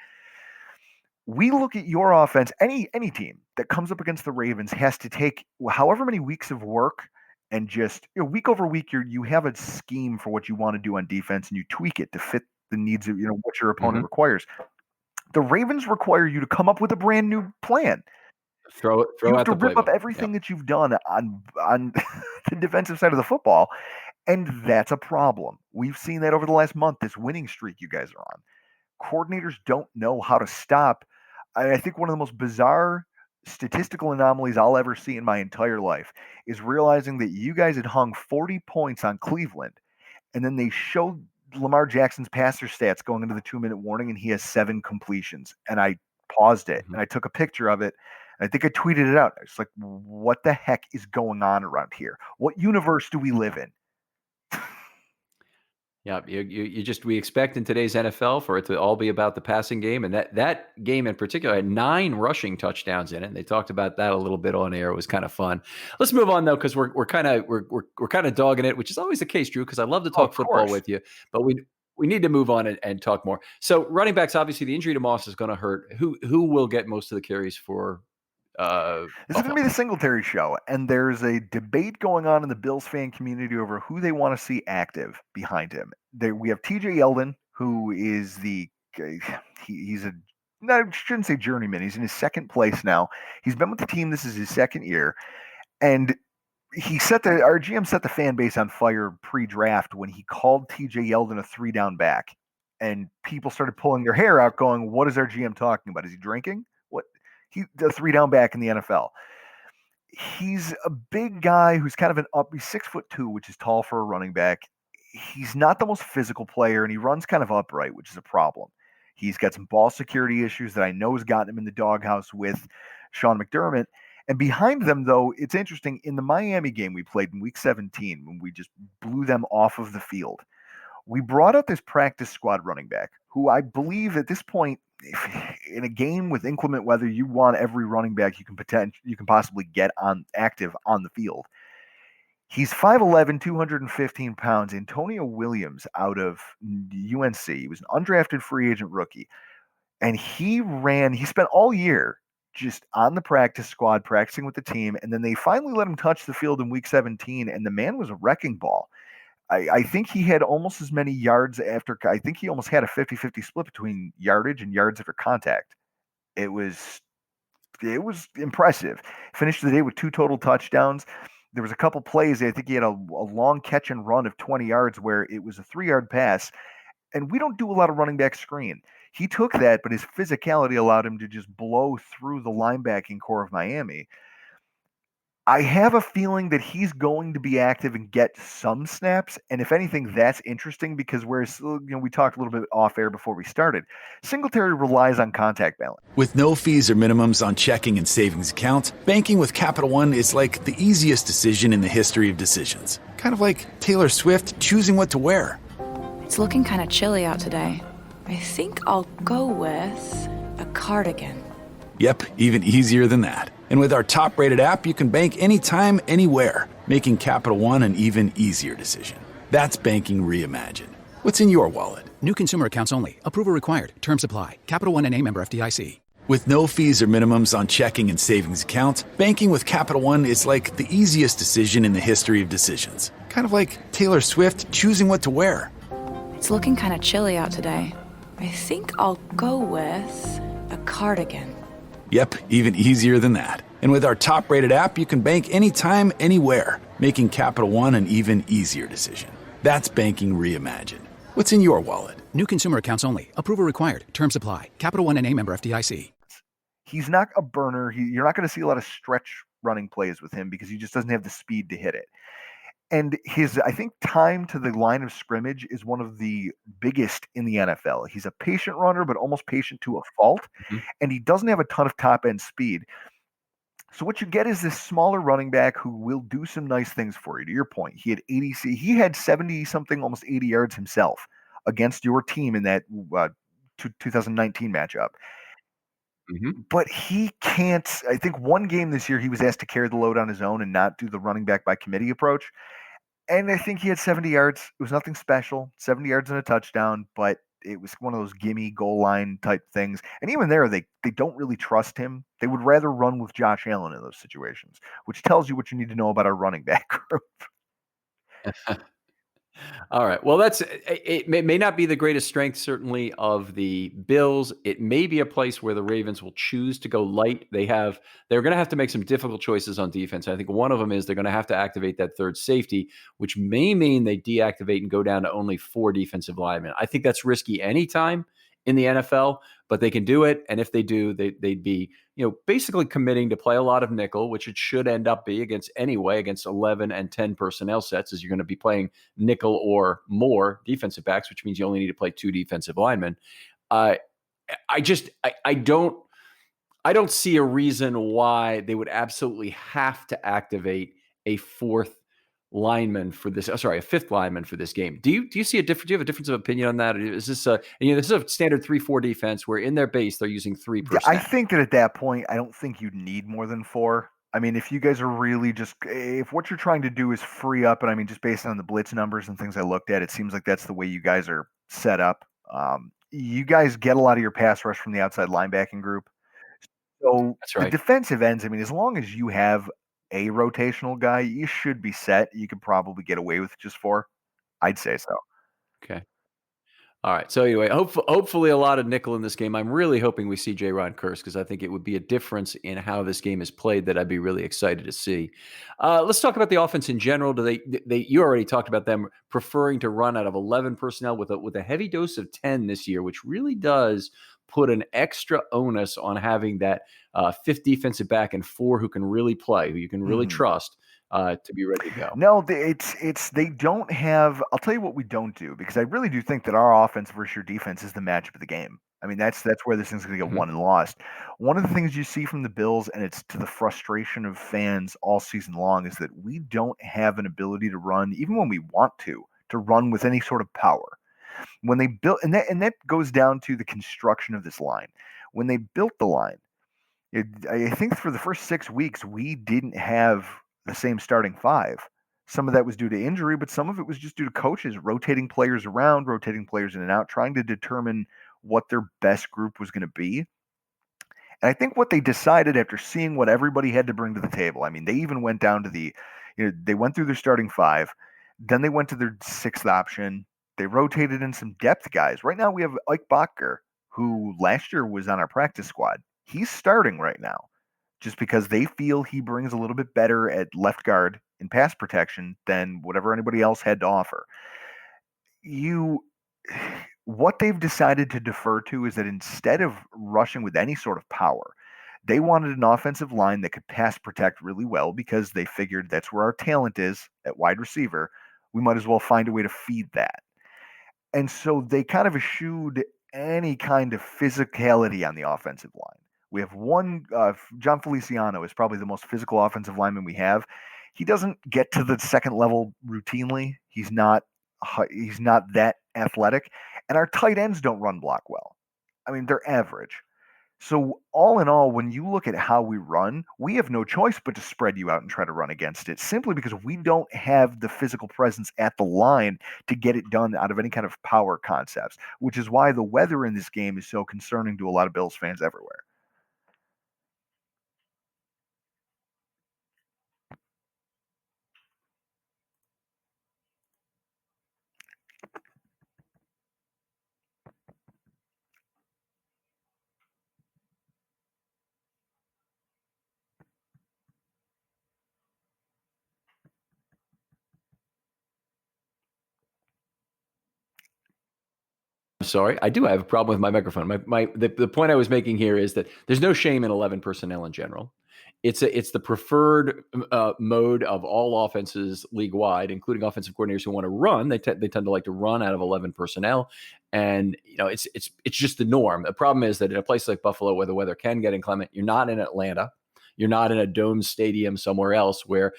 We look at your offense, any team that comes up against the Ravens has to take however many weeks of work and just week over week you have a scheme for what you want to do on defense and you tweak it to fit the needs of what your opponent requires. The Ravens require you to come up with a brand new plan.
You
have to rip up everything that you've done on the defensive side of the football And that's a problem. We've seen that over the last month, this winning streak you guys are on. Coordinators don't know how to stop. I think one of the most bizarre statistical anomalies I'll ever see in my entire life is realizing that you guys had hung 40 points on Cleveland, and then they showed Lamar Jackson's passer stats going into the 2-minute warning, and he has 7 completions. And I paused it and I took a picture of it. And I think I tweeted it out. It's like, what the heck is going on around here? What universe do we live in?
Yeah, we expect in today's NFL for it to all be about the passing game, and that game in particular had 9 rushing touchdowns in it. And they talked about that a little bit on air. It was kind of fun. Let's move on though, because we're kind of dogging it, which is always the case, Drew. Because I love to talk football with you, but we need to move on and talk more. So running backs, obviously, the injury to Moss is going to hurt. Who will get most of the carries for?
This is going to be the Singletary show, and there's a debate going on in the Bills fan community over who they want to see active behind him. We have TJ Yeldon, who is he's a, I shouldn't say journeyman. He's in his second place now. He's been with the team. This is his second year, and our GM set the fan base on fire pre-draft when he called TJ Yeldon a 3-down back, and people started pulling their hair out, going, "What is our GM talking about? Is he drinking? What?" He's a 3-down back in the NFL. He's a big guy who's kind of he's 6'2", which is tall for a running back. He's not the most physical player, and he runs kind of upright, which is a problem. He's got some ball security issues that I know has gotten him in the doghouse with Sean McDermott. And behind them, though, it's interesting. In the Miami game we played in Week 17, when we just blew them off of the field, we brought up this practice squad running back, who I believe at this point, in a game with inclement weather, you want every running back you can possibly get on active on the field. He's 5'11", 215 pounds. Antonio Williams out of UNC. He was an undrafted free agent rookie. And he spent all year just on the practice squad, practicing with the team. And then they finally let him touch the field in Week 17, and the man was a wrecking ball. I think he had almost as many yards I think he almost had a 50-50 split between yardage and yards after contact. It was impressive. Finished the day with 2 total touchdowns. There was a couple plays. I think he had a long catch and run of 20 yards where it was a 3-yard pass. And we don't do a lot of running back screen. He took that, but his physicality allowed him to just blow through the linebacking core of Miami. I have a feeling that he's going to be active and get some snaps. And if anything, that's interesting because whereas we talked a little bit off air before we started, Singletary relies on contact balance.
With no fees or minimums on checking and savings accounts, banking with Capital One is like the easiest decision in the history of decisions. Kind of like Taylor Swift choosing what to wear.
It's looking kind of chilly out today. I think I'll go with a cardigan.
Yep, even easier than that. And with our top-rated app, you can bank anytime, anywhere, making Capital One an even easier decision. That's banking reimagined. What's in your wallet?
New consumer accounts only. Approval required. Terms apply. Capital One N.A. member FDIC.
With no fees or minimums on checking and savings accounts, banking with Capital One is like the easiest decision in the history of decisions. Kind of like Taylor Swift choosing what to wear.
It's looking kind of chilly out today. I think I'll go with a cardigan.
Yep, even easier than that. And with our top-rated app, you can bank anytime, anywhere, making Capital One an even easier decision. That's banking reimagined. What's in your wallet?
New consumer accounts only. Approval required. Terms apply. Capital One N.A. member FDIC.
He's not a burner. You're not going to see a lot of stretch running plays with him because he just doesn't have the speed to hit it. And I think, time to the line of scrimmage is one of the biggest in the NFL. He's a patient runner, but almost patient to a fault. Mm-hmm. And he doesn't have a ton of top-end speed. So what you get is this smaller running back who will do some nice things for you. To your point, he had 70-something, almost 80 yards himself against your team in that 2019 matchup. Mm-hmm. But he can't. I think one game this year he was asked to carry the load on his own and not do the running back by committee approach. And I think he had 70 yards. It was nothing special, 70 yards and a touchdown, but it was one of those gimme goal line type things. And even there, they don't really trust him. They would rather run with Josh Allen in those situations, which tells you what you need to know about our running back group.
All right. Well, it may not be the greatest strength, certainly, of the Bills. It may be a place where the Ravens will choose to go light. They're going to have to make some difficult choices on defense. I think one of them is they're going to have to activate that third safety, which may mean they deactivate and go down to only 4 defensive linemen. I think that's risky anytime in the NFL, but they can do it. And if they do, they'd be, basically committing to play a lot of nickel, which it should end up be against 11 and 10 personnel sets, as you're going to be playing nickel or more defensive backs, which means you only need to play 2 defensive linemen. I don't see a reason why they would absolutely have to activate a fifth lineman for this game. Do you see do you have a difference of opinion on that? Is this this is a standard 3-4 defense where in their base they're using 3 per snap?
I think that at that point, I don't think you'd need more than 4. I mean, if you guys are really if what you're trying to do is free up, and I mean, just based on the blitz numbers and things I looked at, it seems like that's the way you guys are set up. You guys get a lot of your pass rush from the outside linebacking group. So
That's
the
right.
defensive ends, I mean, as long as you have a rotational guy, you should be set. You could probably get away with just 4. I'd say so.
Okay. All right. So anyway, hopefully a lot of nickel in this game. I'm really hoping we see Ron Kearse because I think it would be a difference in how this game is played that I'd be really excited to see. Let's talk about the offense in general. You already talked about them preferring to run out of 11 personnel with a heavy dose of 10 this year, which really does put an extra onus on having that 5th defensive back and 4 who can really play, who you can really trust. To be ready to go.
No, they don't have. I'll tell you what we don't do, because I really do think that our offense versus your defense is the matchup of the game. I mean, that's where this thing's going to get won and lost. One of the things you see from the Bills, and it's to the frustration of fans all season long, is that we don't have an ability to run, even when we want to run with any sort of power. When they built, and that goes down to the construction of this line. When they built the line, I think for the first 6 weeks, we didn't have the same starting 5. Some of that was due to injury, but some of it was just due to coaches rotating players around, rotating players in and out, trying to determine what their best group was going to be. And I think what they decided after seeing what everybody had to bring to the table, I mean, they even went down to they went through their starting 5, then they went to their 6th option. They rotated in some depth guys. Right now we have Ike Bacher, who last year was on our practice squad. He's starting right now, just because they feel he brings a little bit better at left guard in pass protection than whatever anybody else had to offer. What they've decided to defer to is that instead of rushing with any sort of power, they wanted an offensive line that could pass protect really well, because they figured that's where our talent is at wide receiver. We might as well find a way to feed that. And so they kind of eschewed any kind of physicality on the offensive line. We have one, John Feliciano is probably the most physical offensive lineman we have. He doesn't get to the second level routinely. He's not that athletic. And our tight ends don't run block well. I mean, they're average. So all in all, when you look at how we run, we have no choice but to spread you out and try to run against it, simply because we don't have the physical presence at the line to get it done out of any kind of power concepts, which is why the weather in this game is so concerning to a lot of Bills fans everywhere.
I'm sorry, I do have a problem with my microphone. The point I was making here is that there's no shame in 11 personnel in general. It's the preferred mode of all offenses league wide, including offensive coordinators who want to run. They tend to like to run out of 11 personnel, and it's just the norm. The problem is that in a place like Buffalo, where the weather can get inclement, you're not in Atlanta. You're not in a dome stadium somewhere else where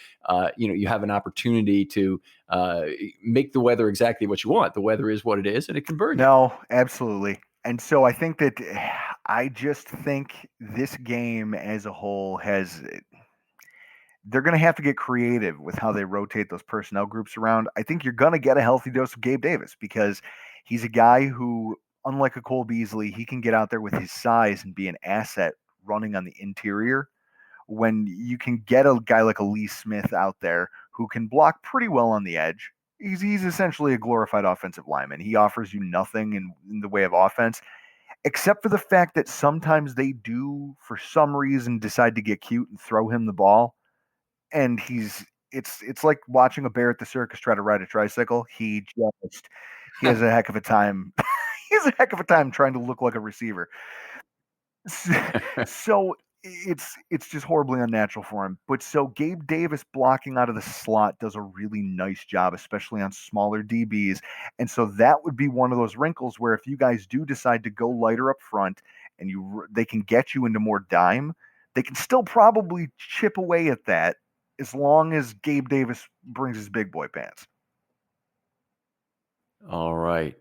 you have an opportunity to make the weather exactly what you want. The weather is what it is, and it can burn you.
No, absolutely. And so I think that I just think this game as a whole they're going to have to get creative with how they rotate those personnel groups around. I think you're going to get a healthy dose of Gabe Davis, because he's a guy who, unlike a Cole Beasley, he can get out there with his size and be an asset running on the interior. When you can get a guy like a Lee Smith out there who can block pretty well on the edge, He's essentially a glorified offensive lineman. He offers you nothing in the way of offense, except for the fact that sometimes they do, for some reason, decide to get cute and throw him the ball. And it's like watching a bear at the circus try to ride a tricycle. He has a heck of a time. He has a heck of a time trying to look like a receiver. So it's just horribly unnatural for him. But so Gabe Davis blocking out of the slot does a really nice job, especially on smaller DBs. And so that would be one of those wrinkles where if you guys do decide to go lighter up front and they can get you into more dime, they can still probably chip away at that as long as Gabe Davis brings his big boy pants.
All right.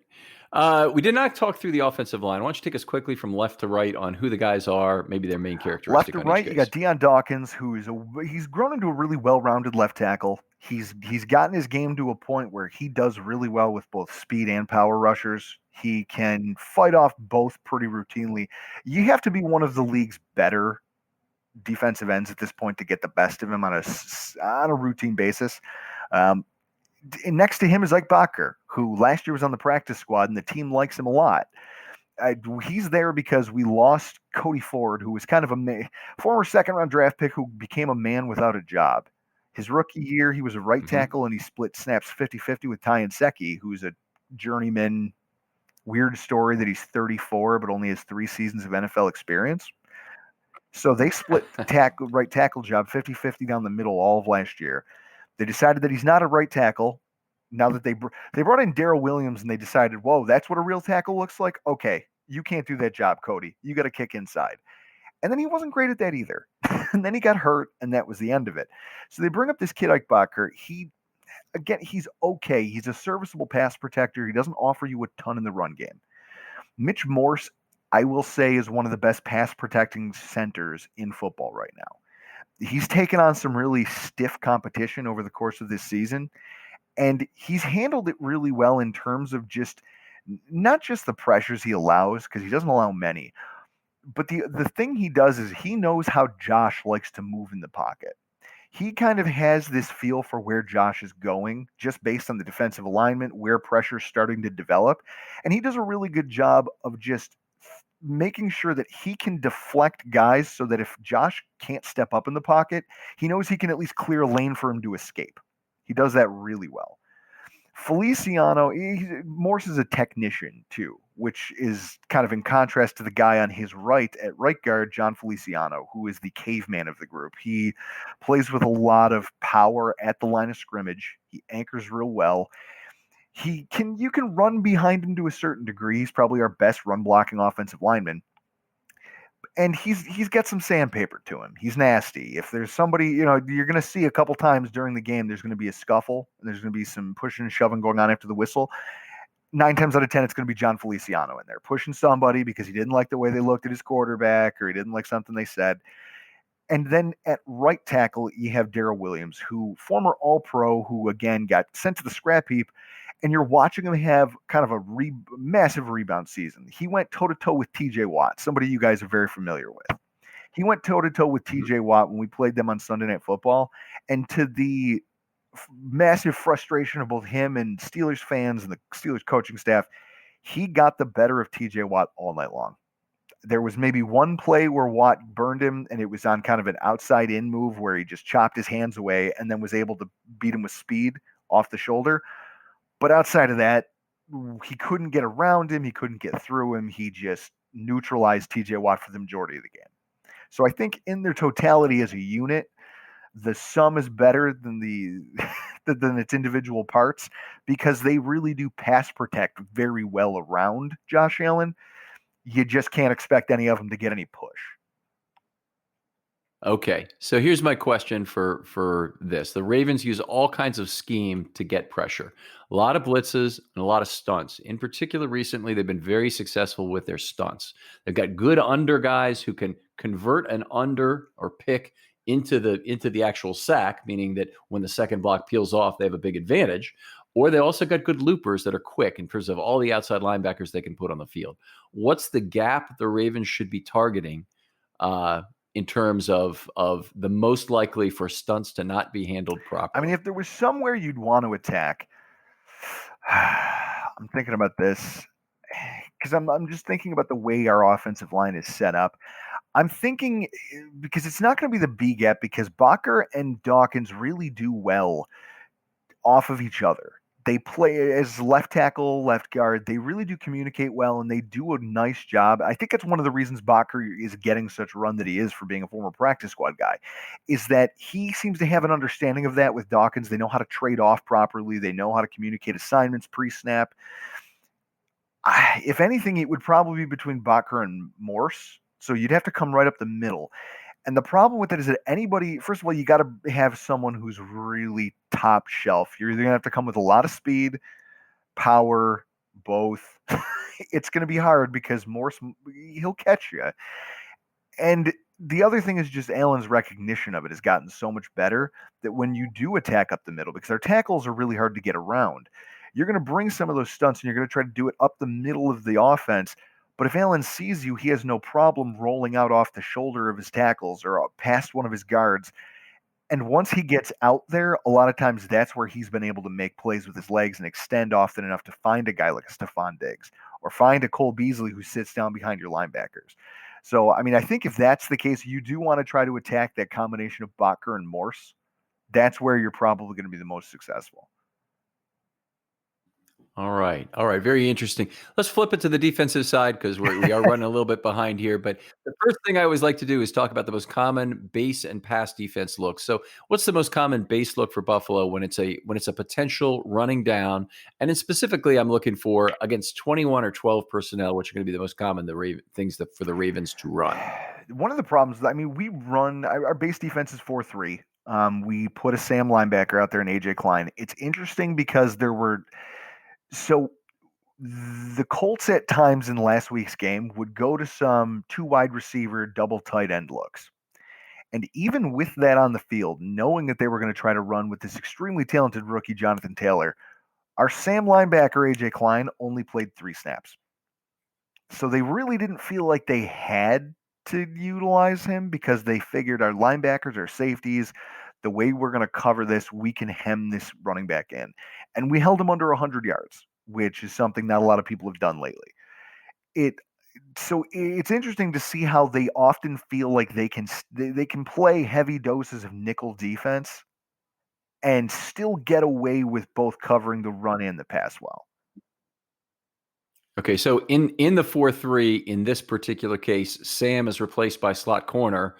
We did not talk through the offensive line. Why don't you take us quickly from left to right on who the guys are, maybe their main characteristic.
Left to right, you got Deion Dawkins, he's grown into a really well-rounded left tackle. He's gotten his game to a point where he does really well with both speed and power rushers. He can fight off both pretty routinely. You have to be one of the league's better defensive ends at this point to get the best of him on a routine basis. And next to him is Ike Bacher, who last year was on the practice squad, and the team likes him a lot. He's there because we lost Cody Ford, who was kind of a former second-round draft pick who became a man without a job. His rookie year, he was a right tackle, and he split snaps 50-50 with Ty Nseki, who's a journeyman. Weird story that he's 34, but only has 3 seasons of NFL experience. So they split the right tackle job 50-50 down the middle all of last year. They decided that he's not a right tackle. Now that they brought in Darrell Williams and they decided, whoa, that's what a real tackle looks like? Okay, you can't do that job, Cody. You got to kick inside. And then he wasn't great at that either. And then he got hurt, and that was the end of it. So they bring up this kid, Ike Bacher. He's okay. He's a serviceable pass protector. He doesn't offer you a ton in the run game. Mitch Morse, I will say, is one of the best pass protecting centers in football right now. He's taken on some really stiff competition over the course of this season, and he's handled it really well in terms of just not just the pressures he allows, because he doesn't allow many, but the thing he does is he knows how Josh likes to move in the pocket. He kind of has this feel for where Josh is going just based on the defensive alignment, where pressure's starting to develop, and he does a really good job of just making sure that he can deflect guys so that if Josh can't step up in the pocket, he knows he can at least clear a lane for him to escape. He does that really well. Feliciano, Morse is a technician too, which is kind of in contrast to the guy on his right at right guard, John Feliciano, who is the caveman of the group. He plays with a lot of power at the line of scrimmage. He anchors real well. You can run behind him to a certain degree. He's probably our best run blocking offensive lineman. And he's got some sandpaper to him. He's nasty. If there's somebody, you're going to see a couple times during the game, there's going to be a scuffle, and there's going to be some pushing and shoving going on after the whistle. 9 times out of 10, it's going to be John Feliciano in there pushing somebody because he didn't like the way they looked at his quarterback or he didn't like something they said. And then at right tackle, you have Darrell Williams, who former All-Pro, who again got sent to the scrap heap. And you're watching him have kind of a massive rebound season. He went toe-to-toe with TJ Watt, somebody you guys are very familiar with. He went toe-to-toe with TJ Watt when we played them on Sunday Night Football. And to the massive frustration of both him and Steelers fans and the Steelers coaching staff, he got the better of TJ Watt all night long. There was maybe one play where Watt burned him, and it was on kind of an outside-in move where he just chopped his hands away and then was able to beat him with speed off the shoulder. But outside of that, he couldn't get around him. He couldn't get through him. He just neutralized TJ Watt for the majority of the game. So I think in their totality as a unit, the sum is better than than its individual parts because they really do pass protect very well around Josh Allen. You just can't expect any of them to get any push.
Okay, so here's my question for this. The Ravens use all kinds of scheme to get pressure. A lot of blitzes and a lot of stunts. In particular, recently, they've been very successful with their stunts. They've got good under guys who can convert an under or pick into the actual sack, meaning that when the second block peels off, they have a big advantage. Or they also got good loopers that are quick in terms of all the outside linebackers they can put on the field. What's the gap the Ravens should be targeting in terms of the most likely for stunts to not be handled properly?
I mean, if there was somewhere you'd want to attack, I'm thinking about this because I'm just thinking about the way our offensive line is set up. I'm thinking because it's not going to be the B gap because Bacher and Dawkins really do well off of each other. They play as left tackle, left guard. They really do communicate well, and they do a nice job. I think that's one of the reasons Bacher is getting such a run that he is for being a former practice squad guy, is that he seems to have an understanding of that with Dawkins. They know how to trade off properly. They know how to communicate assignments pre-snap. If anything, it would probably be between Bacher and Morse. So you'd have to come right up the middle. And the problem with it is that anybody, first of all, you got to have someone who's really top shelf. You're either going to have to come with a lot of speed, power, both. It's going to be hard because Morse, he'll catch you. And the other thing is just Allen's recognition of it has gotten so much better that when you do attack up the middle, because our tackles are really hard to get around, you're going to bring some of those stunts and you're going to try to do it up the middle of the offense. But if Allen sees you, he has no problem rolling out off the shoulder of his tackles or past one of his guards. And once he gets out there, a lot of times that's where he's been able to make plays with his legs and extend often enough to find a guy like a Stephon Diggs or find a Cole Beasley who sits down behind your linebackers. So, I mean, I think if that's the case, you do want to try to attack that combination of Bacher and Morse. That's where you're probably going to be the most successful.
All right. Very interesting. Let's flip it to the defensive side because we are running a little bit behind here. But the first thing I always like to do is talk about the most common base and pass defense looks. So, what's the most common base look for Buffalo when it's a potential running down? And then specifically, I'm looking for against 21 or 12 personnel, which are going to be the most common for the Ravens to run.
One of the problems, I mean, we run our base defense is 4-3. We put a Sam linebacker out there and AJ Klein. It's interesting because so the Colts at times in last week's game would go to some two wide receiver, double tight end looks. And even with that on the field, knowing that they were going to try to run with this extremely talented rookie, Jonathan Taylor, our Sam linebacker, AJ Klein, only played 3 snaps. So they really didn't feel like they had to utilize him because they figured our linebackers, our safeties, the way we're going to cover this, we can hem this running back in. And we held him under 100 yards, which is something not a lot of people have done lately. So it's interesting to see how they often feel like they can play heavy doses of nickel defense and still get away with both covering the run and the pass well.
Okay, so in the 4-3, in this particular case, Sam is replaced by slot corner,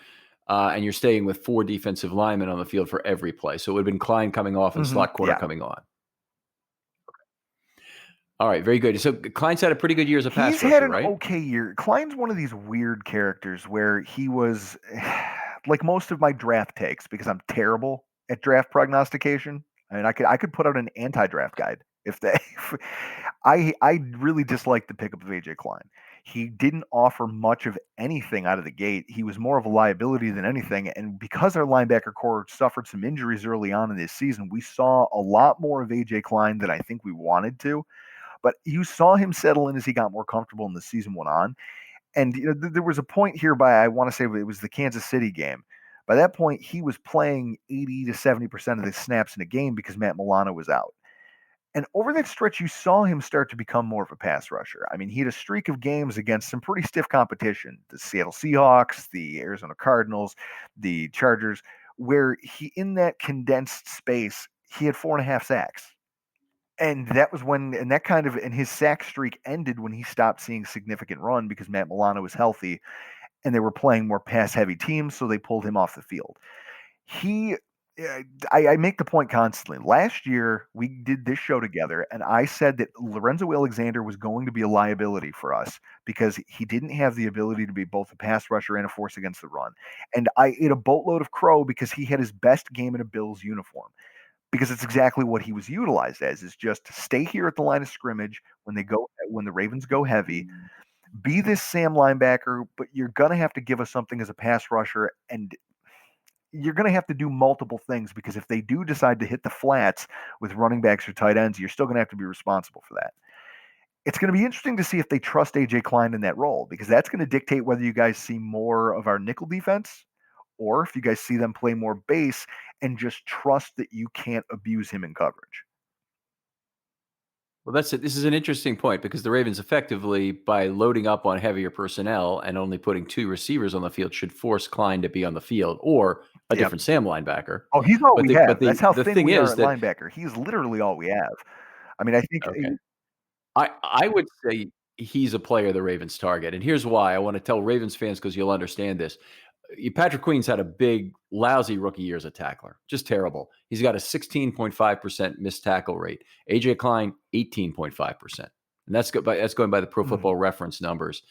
and you're staying with 4 defensive linemen on the field for every play. So it would have been Klein coming off and slot corner coming on. All right, very good. So Klein's had a pretty good year as a pass rusher, right?
He's had an okay year. Klein's one of these weird characters where he was like most of my draft takes because I'm terrible at draft prognostication. I mean, I could put out an anti-draft guide I really disliked the pickup of AJ Klein. He didn't offer much of anything out of the gate. He was more of a liability than anything. And because our linebacker core suffered some injuries early on in this season, we saw a lot more of AJ Klein than I think we wanted to. But you saw him settle in as he got more comfortable and the season went on. And there was a point here I want to say it was the Kansas City game. By that point, he was playing 80 to 70% of the snaps in a game because Matt Milano was out. And over that stretch, you saw him start to become more of a pass rusher. I mean, he had a streak of games against some pretty stiff competition, the Seattle Seahawks, the Arizona Cardinals, the Chargers, where he, in that condensed space, he had 4.5 sacks. And that was and his sack streak ended when he stopped seeing significant run because Matt Milano was healthy and they were playing more pass heavy teams. So they pulled him off the field. I make the point constantly. Last year, we did this show together, and I said that Lorenzo Alexander was going to be a liability for us because he didn't have the ability to be both a pass rusher and a force against the run. And I ate a boatload of crow because he had his best game in a Bills uniform. Because it's exactly what he was utilized as, is just to stay here at the line of scrimmage when the Ravens go heavy, be this Sam linebacker, but you're going to have to give us something as a pass rusher, and you're going to have to do multiple things because if they do decide to hit the flats with running backs or tight ends, you're still going to have to be responsible for that. It's going to be interesting to see if they trust AJ Klein in that role because that's going to dictate whether you guys see more of our nickel defense or if you guys see them play more base and just trust that you can't abuse him in coverage.
Well, that's it. This is an interesting point because the Ravens effectively, by loading up on heavier personnel and only putting 2 receivers on the field, should force Klein to be on the field or a
Yep.
different Sam linebacker.
Oh, he's all
But
we
the
have.
but
That's
the
how
the
thin
thing
we are
is
at
that
linebacker. He is literally all we have. I mean, I think
okay, I would say he's a player the Ravens target, and here's why. I want to tell Ravens fans because you'll understand this. Patrick Queen's had a big, lousy rookie year as a tackler, just terrible. He's got a 16.5% missed tackle rate. AJ Klein, 18.5%, and that's going by the Pro Football Reference numbers.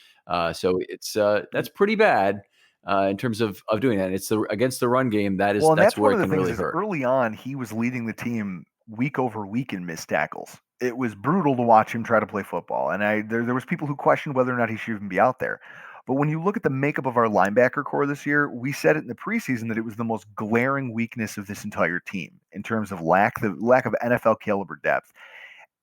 So it's that's pretty bad in terms of doing that. And it's against the run game
Well, and
that's
that's
where
one
it
of the
can
things
really
is
hurt.
early on, he was leading the team week over week in missed tackles. It was brutal to watch him try to play football, and there was people who questioned whether or not he should even be out there. But when you look at the makeup of our linebacker core this year, we said it in the preseason that it was the most glaring weakness of this entire team in terms of the lack of NFL caliber depth.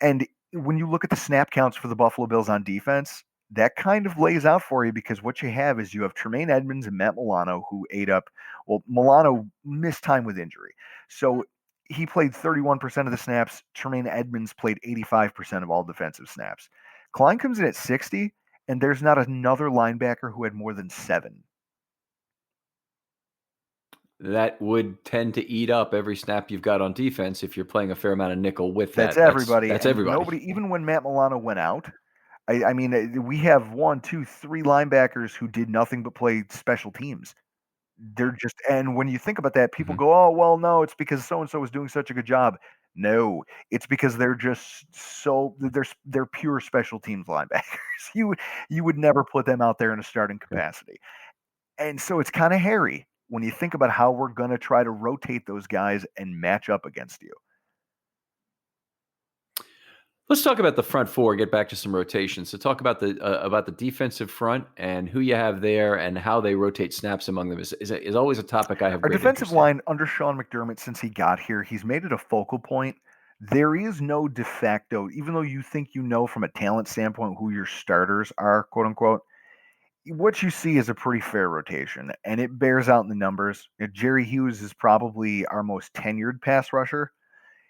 And when you look at the snap counts for the Buffalo Bills on defense, that kind of lays out for you because what you have is you have Tremaine Edmonds and Matt Milano who ate up. Well, Milano missed time with injury. So he played 31% of the snaps. Tremaine Edmonds played 85% of all defensive snaps. Klein comes in at 60, and there's not another linebacker who had more than 7.
That would tend to eat up every snap you've got on defense if you're playing a fair amount of nickel with
That's
that.
everybody.
That's
And
everybody.
nobody, even when Matt Milano went out, I mean, we have 1, 2, 3 linebackers who did nothing but play special teams. They're just, and when you think about that, people
Mhm.
go, "Oh, well, no, it's because so and so was doing such a good job." No, it's because they're just they're pure special teams linebackers. You would never put them out there in a starting capacity, and so it's kind of hairy when you think about how we're going to try to rotate those guys and match up against you.
Let's talk about the front four. Get back to some rotations. So talk about the defensive front and who you have there and how they rotate snaps among them is always a topic I have
Our
great
defensive
interest in.
line under Sean McDermott, since he got here, he's made it a focal point. There is no de facto, even though you think you know from a talent standpoint who your starters are, quote unquote. What you see is a pretty fair rotation, and it bears out in the numbers. Jerry Hughes is probably our most tenured pass rusher.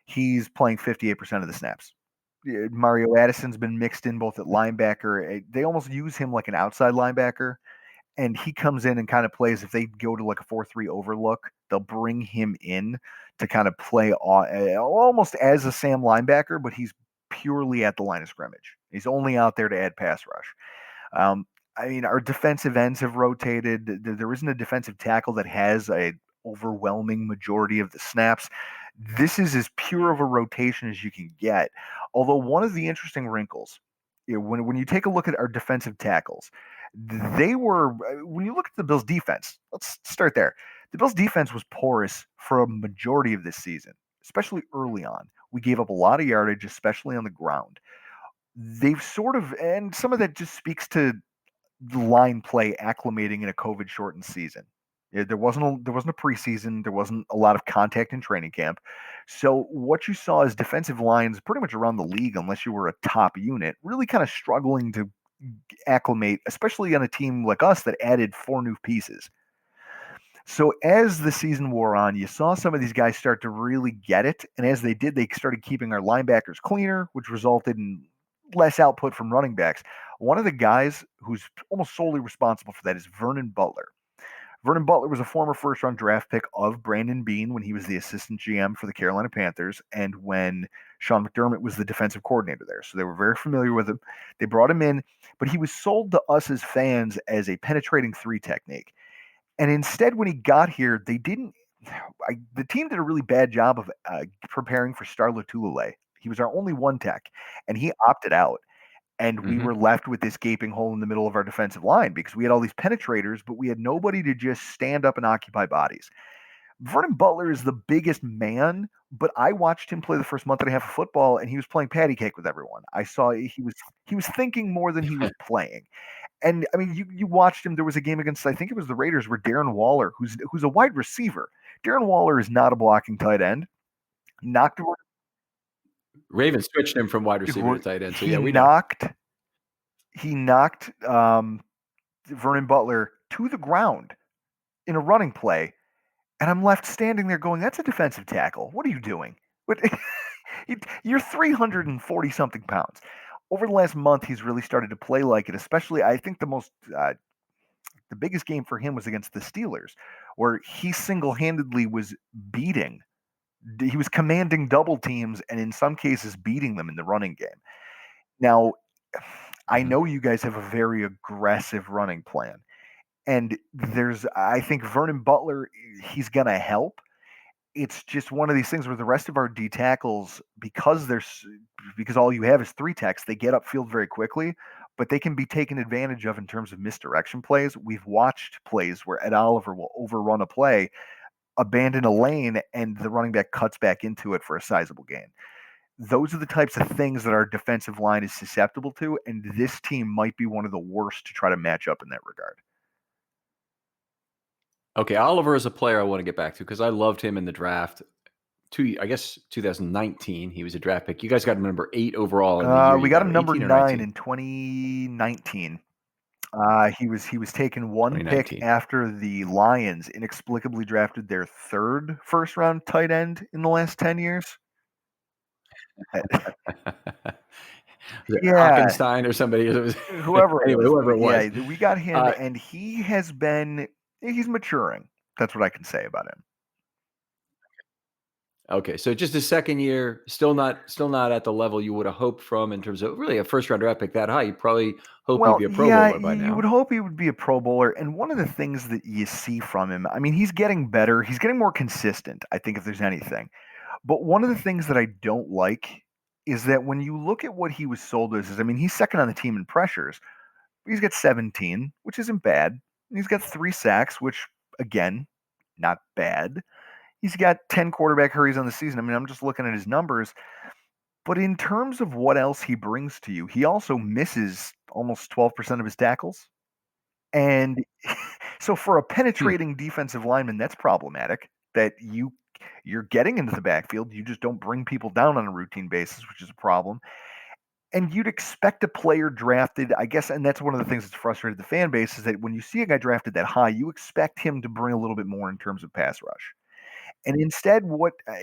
He's playing 58% of the snaps. Mario Addison's been mixed in both at linebacker. They almost use him like an outside linebacker, and he comes in and kind of plays. If they go to like a 4-3 overlook, they'll bring him in to kind of play almost as a Sam linebacker, but he's purely at the line of scrimmage. He's only out there to add pass rush. I mean, our defensive ends have rotated. There isn't a defensive tackle that has a overwhelming majority of the snaps. This is as pure of a rotation as you can get. Although one of the interesting wrinkles, when you take a look at our defensive tackles, they were when you look at the Bills' defense. Let's start there. The Bills' defense was porous for a majority of this season, especially early on. We gave up a lot of yardage, especially on the ground. They've sort of, and some of that just speaks to line play acclimating in a COVID shortened season. There wasn't a preseason. There wasn't a lot of contact in training camp. So what you saw is defensive lines pretty much around the league, unless you were a top unit, really kind of struggling to acclimate, especially on a team like us that added 4 new pieces. So as the season wore on, you saw some of these guys start to really get it, and as they did, they started keeping our linebackers cleaner, which resulted in less output from running backs. One of the guys who's almost solely responsible for that is Vernon Butler. Vernon Butler was a former first-round draft pick of Brandon Beane when he was the assistant GM for the Carolina Panthers and when Sean McDermott was the defensive coordinator there. So they were very familiar with him. They brought him in, but he was sold to us as fans as a penetrating 3 technique. And instead, when he got here, they didn't. The team did a really bad job of preparing for Star Lotulelei. He was our only 1 tech, and he opted out. And we
Mhm.
were left with this gaping hole in the middle of our defensive line because we had all these penetrators, but we had nobody to just stand up and occupy bodies. Vernon Butler is the biggest man, but I watched him play the first month and a half of football, and he was playing patty cake with everyone. I saw he was thinking more than he was playing. And I mean, you watched him. There was a game against, I think it was the Raiders, where Darren Waller, who's a wide receiver. Darren Waller is not a blocking tight end. Knocked
Ravens switched him from wide receiver to tight end. So
he
yeah, we know.
knocked Vernon Butler to the ground in a running play, and I'm left standing there going, "That's a defensive tackle. What are you doing?" But You're 340 something pounds. Over the last month, he's really started to play like it. Especially, I think the biggest game for him was against the Steelers, where he single-handedly was beating. He was commanding double teams, and in some cases, beating them in the running game. Now, I know you guys have a very aggressive running plan, and I think Vernon Butler, he's going to help. It's just one of these things where the rest of our D tackles, because all you have is three techs, they get upfield very quickly, but they can be taken advantage of in terms of misdirection plays. We've watched plays where Ed Oliver will overrun a play, abandon a lane, and the running back cuts back into it for a sizable gain. Those are the types of things that our defensive line is susceptible to, and this team might be one of the worst to try to match up in that regard.
Okay, Oliver is a player I want to get back to because I loved him in the draft. I guess 2019, he was a draft pick. You guys got him number 8 overall in the year.
We got him number 9 in 2019. He was taken one pick after the Lions inexplicably drafted their third first-round tight end in the last 10 years.
Hockenstein or somebody.
Whoever it was.
Yeah,
we got him, and he's maturing. That's what I can say about him.
Okay, so just his second year, still not at the level you would have hoped from in terms of really a first-round draft pick that high. You probably hope he'd be a Pro Bowler by now.
You would hope he would be a Pro Bowler. And one of the things that you see from him, I mean, he's getting better. He's getting more consistent, I think, if there's anything. But one of the things that I don't like is that when you look at what he was sold as, I mean, he's second on the team in pressures. He's got 17, which isn't bad. He's got 3 sacks, which, again, not bad. He's got 10 quarterback hurries on the season. I mean, I'm just looking at his numbers. But in terms of what else he brings to you, he also misses almost 12% of his tackles. And so for a penetrating defensive lineman, that's problematic, that you're getting into the backfield. You just don't bring people down on a routine basis, which is a problem. And you'd expect a player drafted, I guess, and that's one of the things that's frustrated the fan base, is that when you see a guy drafted that high, you expect him to bring a little bit more in terms of pass rush. And instead,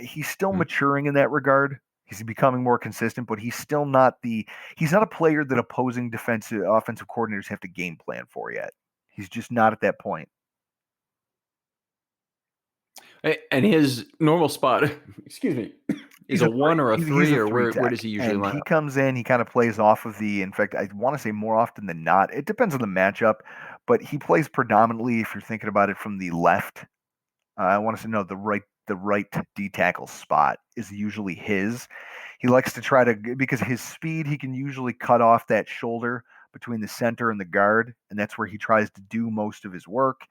he's still maturing in that regard. He's becoming more consistent, but he's still not he's not a player that opposing offensive coordinators have to game plan for yet. He's just not at that point.
And his normal spot, excuse me, is a 1 or a 3, or where does he usually line up?
He comes in, he kind of plays off of in fact, I want to say more often than not, it depends on the matchup, but he plays predominantly, if you're thinking about it, from the left. I want to say, no, the right D tackle spot is usually his. He likes to try to, because his speed, he can usually cut off that shoulder between the center and the guard, and that's where he tries to do most of his work.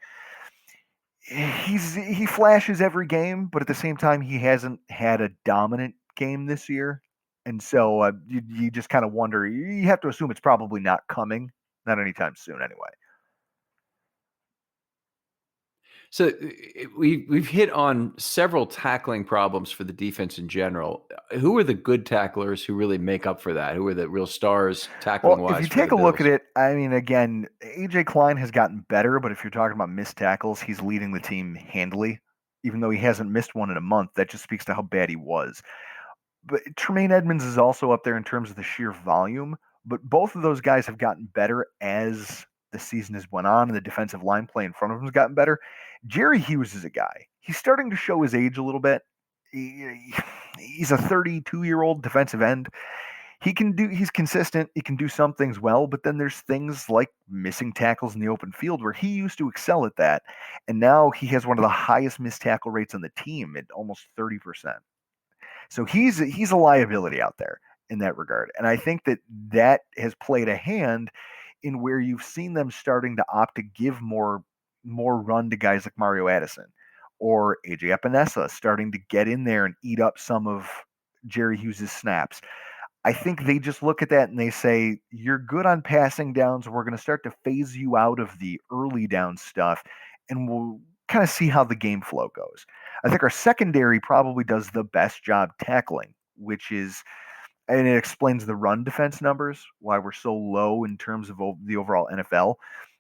He flashes every game, but at the same time, he hasn't had a dominant game this year, and so you just kind of wonder. You have to assume it's probably not coming, not anytime soon, anyway.
So we've hit on several tackling problems for the defense in general. Who are the good tacklers who really make up for that? Who are the real stars tackling wise?
Well, if you take a look at it, I mean, again, AJ Klein has gotten better, but if you're talking about missed tackles, he's leading the team handily. Even though he hasn't missed one in a month, that just speaks to how bad he was. But Tremaine Edmonds is also up there in terms of the sheer volume. But both of those guys have gotten better as the season has went on, and the defensive line play in front of him has gotten better. Jerry Hughes is a guy. He's starting to show his age a little bit. He's a 32-year-old defensive end. He's consistent. He can do some things well, but then there's things like missing tackles in the open field where he used to excel at that. And now he has one of the highest missed tackle rates on the team at almost 30%. So he's a liability out there in that regard. And I think that has played a hand in where you've seen them starting to opt to give more run to guys like Mario Addison or AJ Epinesa, starting to get in there and eat up some of Jerry Hughes' snaps. I think they just look at that and they say, you're good on passing downs. We're going to start to phase you out of the early down stuff, and we'll kind of see how the game flow goes. I think our secondary probably does the best job tackling, and it explains the run defense numbers, why we're so low in terms of the overall NFL.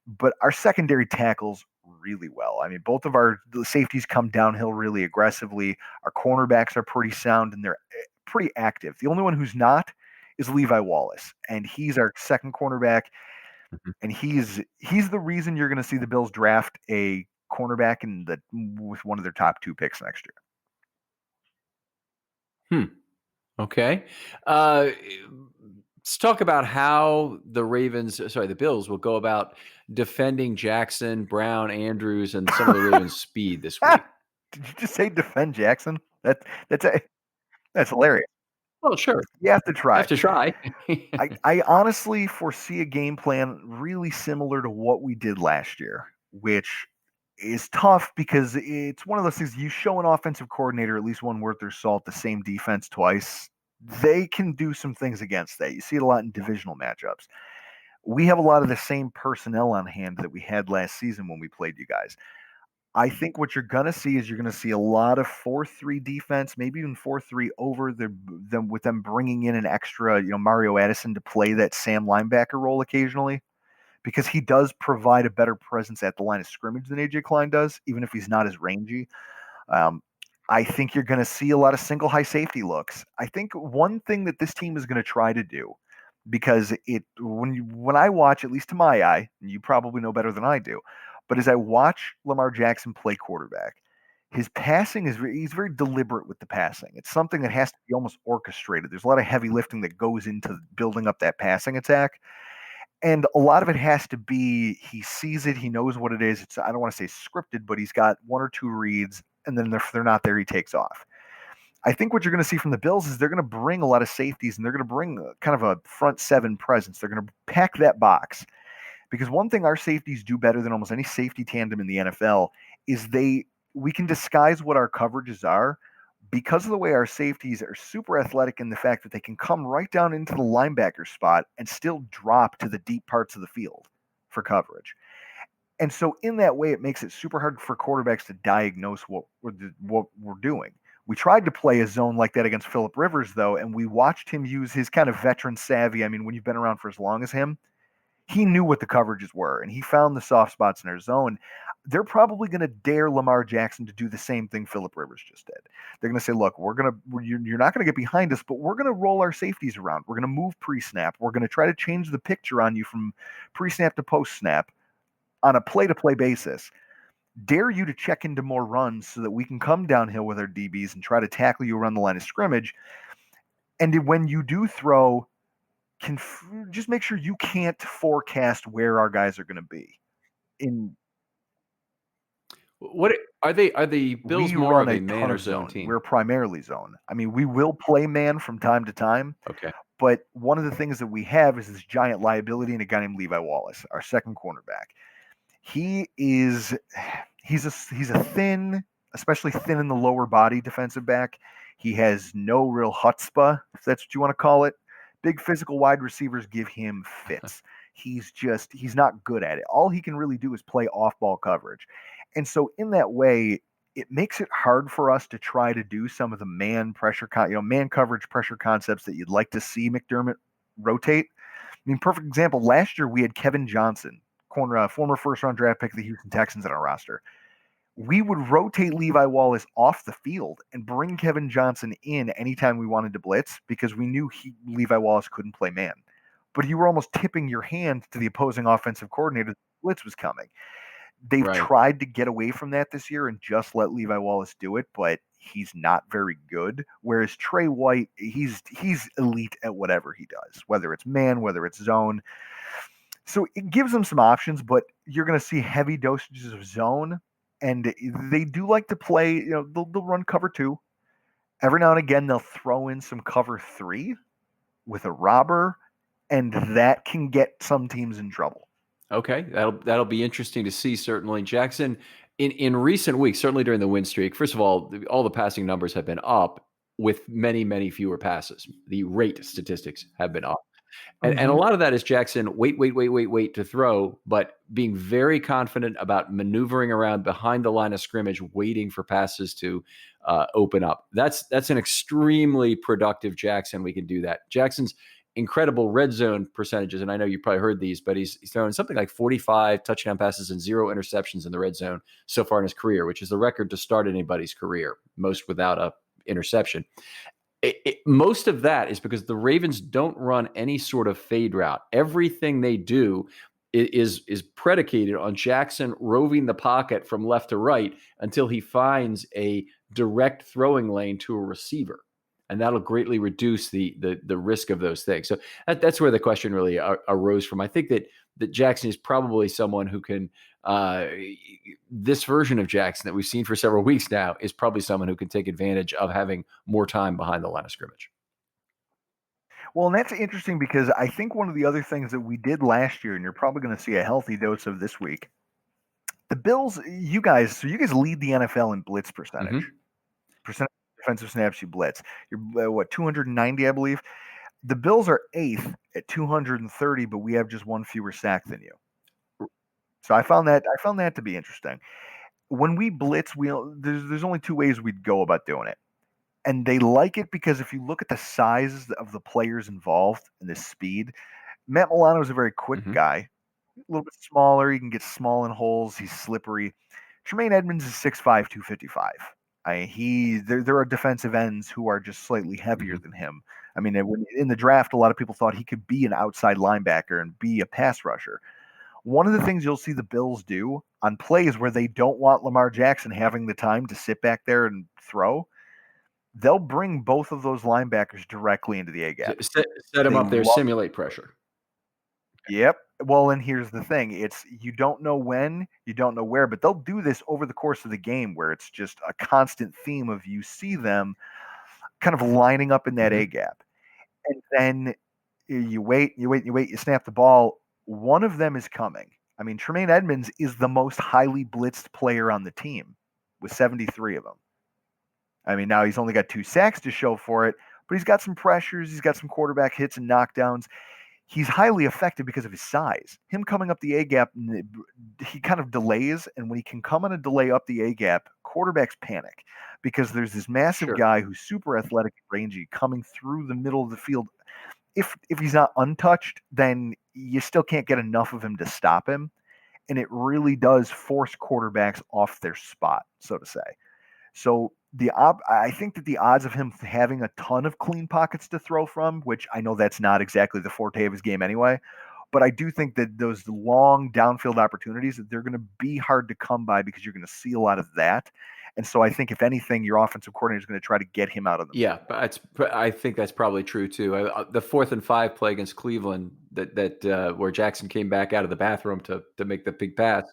But our secondary tackles really well. I mean, both of the safeties come downhill really aggressively. Our cornerbacks are pretty sound, and they're pretty active. The only one who's not is Levi Wallace, and he's our second cornerback, and he's the reason you're going to see the Bills draft a cornerback with one of their top 2 picks next year.
Okay. Let's talk about how the Bills will go about defending Jackson, Brown, Andrews, and some of the Ravens' speed this week.
Did you just say defend Jackson? That's hilarious.
Well, sure.
You have to try. I honestly foresee a game plan really similar to what we did last year, which is tough because it's one of those things. You show an offensive coordinator at least one worth their salt the same defense twice, they can do some things against that. You see it a lot in divisional matchups. We have a lot of the same personnel on hand that we had last season when we played you guys. I think what you're going to see is you're going to see a lot of 4-3 defense, maybe even 4-3 over them with them bringing in an extra, Mario Addison to play that Sam linebacker role occasionally, because he does provide a better presence at the line of scrimmage than AJ Klein does, even if he's not as rangy. I think you're going to see a lot of single high safety looks. I think one thing that this team is going to try to do, because when I watch, at least to my eye, and you probably know better than I do, but as I watch Lamar Jackson play quarterback, his passing he's very deliberate with the passing. It's something that has to be almost orchestrated. There's a lot of heavy lifting that goes into building up that passing attack. And a lot of it has to be, he sees it, he knows what it is. I don't want to say scripted, but he's got 1 or 2 reads, and then if they're not there, he takes off. I think what you're going to see from the Bills is they're going to bring a lot of safeties, and they're going to bring kind of a front 7 presence. They're going to pack that box. Because one thing our safeties do better than almost any safety tandem in the NFL is we can disguise what our coverages are because of the way our safeties are super athletic in the fact that they can come right down into the linebacker spot and still drop to the deep parts of the field for coverage. And so in that way, it makes it super hard for quarterbacks to diagnose what we're doing. We tried to play a zone like that against Phillip Rivers, though, and we watched him use his kind of veteran savvy. I mean, when you've been around for as long as him, he knew what the coverages were, and he found the soft spots in our zone. They're probably going to dare Lamar Jackson to do the same thing Phillip Rivers just did. They're going to say, look, you're not going to get behind us, but we're going to roll our safeties around. We're going to move pre-snap. We're going to try to change the picture on you from pre-snap to post-snap on a play-to-play basis. Dare you to check into more runs so that we can come downhill with our DBs and try to tackle you around the line of scrimmage. And when you do throw, just make sure you can't forecast where our guys are going to be.
What are they? Are the Bills more of a man or zone team?
We're primarily zone. I mean, we will play man from time to time.
Okay.
But one of the things that we have is this giant liability in a guy named Levi Wallace, our second cornerback. He's a thin, especially thin in the lower body defensive back. He has no real chutzpah, if that's what you want to call it. Big physical wide receivers give him fits. He's not good at it. All he can really do is play off-ball coverage. And so in that way, it makes it hard for us to try to do some of the man coverage pressure concepts that you'd like to see McDermott rotate. I mean, perfect example, last year we had Kevin Johnson, former first-round draft pick of the Houston Texans on our roster. We would rotate Levi Wallace off the field and bring Kevin Johnson in anytime we wanted to blitz because we knew Levi Wallace couldn't play man. But you were almost tipping your hand to the opposing offensive coordinator that the blitz was coming. They've tried to get away from that this year and just let Levi Wallace do it, but he's not very good. Whereas Trey White, he's elite at whatever he does, whether it's man, whether it's zone. So it gives them some options, but you're going to see heavy dosages of zone. And they do like to play, they'll run cover 2. Every now and again, they'll throw in some cover 3 with a robber, and that can get some teams in trouble.
Okay, that'll be interesting to see, certainly. Jackson, in recent weeks, certainly during the win streak, first of all the passing numbers have been up with many, many fewer passes. The rate statistics have been up. And a lot of that is Jackson wait to throw, but being very confident about maneuvering around behind the line of scrimmage, waiting for passes to open up. That's an extremely productive Jackson. We can do that. Jackson's incredible red zone percentages, and I know you probably heard these, but he's thrown something like 45 touchdown passes and 0 interceptions in the red zone so far in his career, which is the record to start anybody's career, most without a interception. Most of that is because the Ravens don't run any sort of fade route. Everything they do is predicated on Jackson roving the pocket from left to right until he finds a direct throwing lane to a receiver, and that'll greatly reduce the risk of those things. So that's where the question really arose from. I think that Jackson is probably someone who can. This version of Jackson that we've seen for several weeks now is probably someone who can take advantage of having more time behind the line of scrimmage.
Well, and that's interesting because I think one of the other things that we did last year, and you're probably going to see a healthy dose of this week, the Bills, you guys lead the NFL in blitz percentage.
Mm-hmm.
Percent of defensive snaps you blitz. You're 290, I believe. The Bills are 8th at 230, but we have just one fewer sack than you. So I found that to be interesting. When we blitz, there's only two ways we'd go about doing it. And they like it because if you look at the size of the players involved and the speed, Matt Milano is a very quick guy, a little bit smaller. He can get small in holes. He's slippery. Tremaine Edmonds is 6'5", 255. There are defensive ends who are just slightly heavier than him. I mean, in the draft, a lot of people thought he could be an outside linebacker and be a pass rusher. One of the things you'll see the Bills do on plays where they don't want Lamar Jackson having the time to sit back there and throw, they'll bring both of those linebackers directly into the A-gap.
Set them up there, simulate pressure.
Yep. Well, and here's the thing. It's you don't know when, you don't know where, but they'll do this over the course of the game where it's just a constant theme of you see them kind of lining up in that A-gap. And then you wait, you snap the ball. One of them is coming. I mean, Tremaine Edmonds is the most highly blitzed player on the team with 73 of them. I mean, now he's only got 2 sacks to show for it, but he's got some pressures. He's got some quarterback hits and knockdowns. He's highly effective because of his size. Him coming up the A-gap, he kind of delays, and when he can come on a delay up the A-gap, quarterbacks panic because there's this massive guy who's super athletic and rangy coming through the middle of the field. If he's not untouched, then you still can't get enough of him to stop him, and it really does force quarterbacks off their spot, so to say. So I think that the odds of him having a ton of clean pockets to throw from, which I know that's not exactly the forte of his game anyway, but I do think that those long downfield opportunities, they're going to be hard to come by because you're going to see a lot of that. And so I think if anything, your offensive coordinator is going to try to get him out of the
field. But I think that's probably true too. The 4th and 5 play against Cleveland that where Jackson came back out of the bathroom to make the big pass,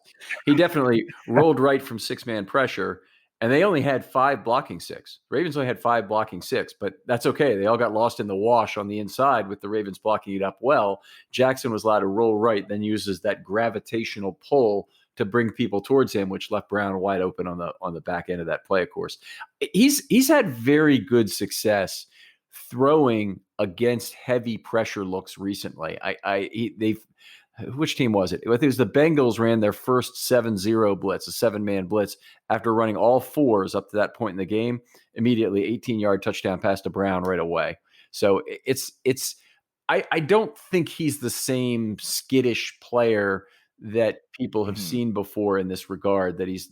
he definitely rolled right from 6-man pressure. And they only had 5 blocking 6. Ravens only had 5 blocking 6, but that's okay. They all got lost in the wash on the inside with the Ravens blocking it up well. Jackson was allowed to roll right, then uses that gravitational pull to bring people towards him, which left Brown wide open on the back end of that play, of course. He's had very good success throwing against heavy pressure looks recently. Which team was it? It was the Bengals ran their first 7-0 blitz, a 7-man blitz, after running all 4s up to that point in the game. Immediately, 18-yard touchdown pass to Brown right away. So I don't think he's the same skittish player that people have seen before in this regard. That he's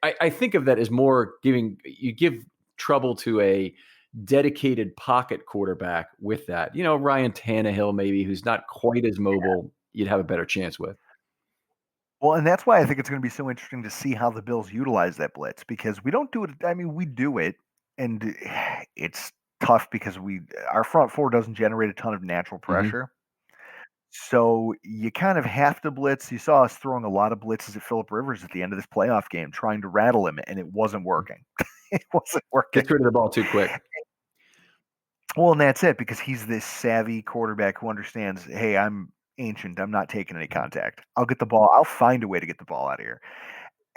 I think of that as more give trouble to a dedicated pocket quarterback with that. Ryan Tannehill, maybe, who's not quite as mobile, you'd have a better chance with.
Well, and that's why I think it's going to be so interesting to see how the Bills utilize that blitz, because we don't do it. I mean, we do it, and it's tough because our front four doesn't generate a ton of natural pressure. So you kind of have to blitz. You saw us throwing a lot of blitzes at Phillip Rivers at the end of this playoff game, trying to rattle him, and it wasn't working. It wasn't working.
Gets rid of the ball too quick.
Well, and that's it, because he's this savvy quarterback who understands, hey, I'm ancient. I'm not taking any contact. I'll get the ball. I'll find a way to get the ball out of here.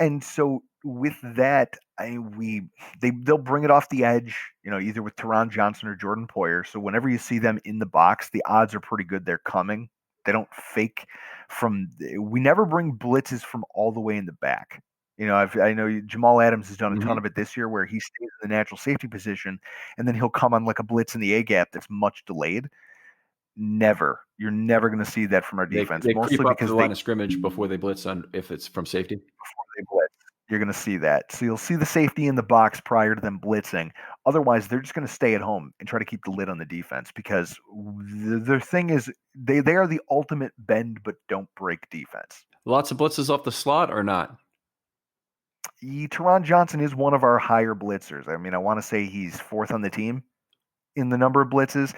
And so with that, they'll bring it off the edge, either with Teron Johnson or Jordan Poyer. So whenever you see them in the box, the odds are pretty good they're coming. They don't fake we never bring blitzes from all the way in the back. I know Jamal Adams has done a ton of it this year, where he stays in the natural safety position, and then he'll come on like a blitz in the A-gap that's much delayed. Never. You're never going to see that from our defense.
They
mostly
creep up
because
to the line of scrimmage before they blitz if it's from safety.
Before they blitz. You're going to see that. So you'll see the safety in the box prior to them blitzing. Otherwise, they're just going to stay at home and try to keep the lid on the defense because their thing is they are the ultimate bend but don't break defense.
Lots of blitzes off the slot or not?
Teron Johnson is one of our higher blitzers. I mean, I want to say he's fourth on the team in the number of blitzes.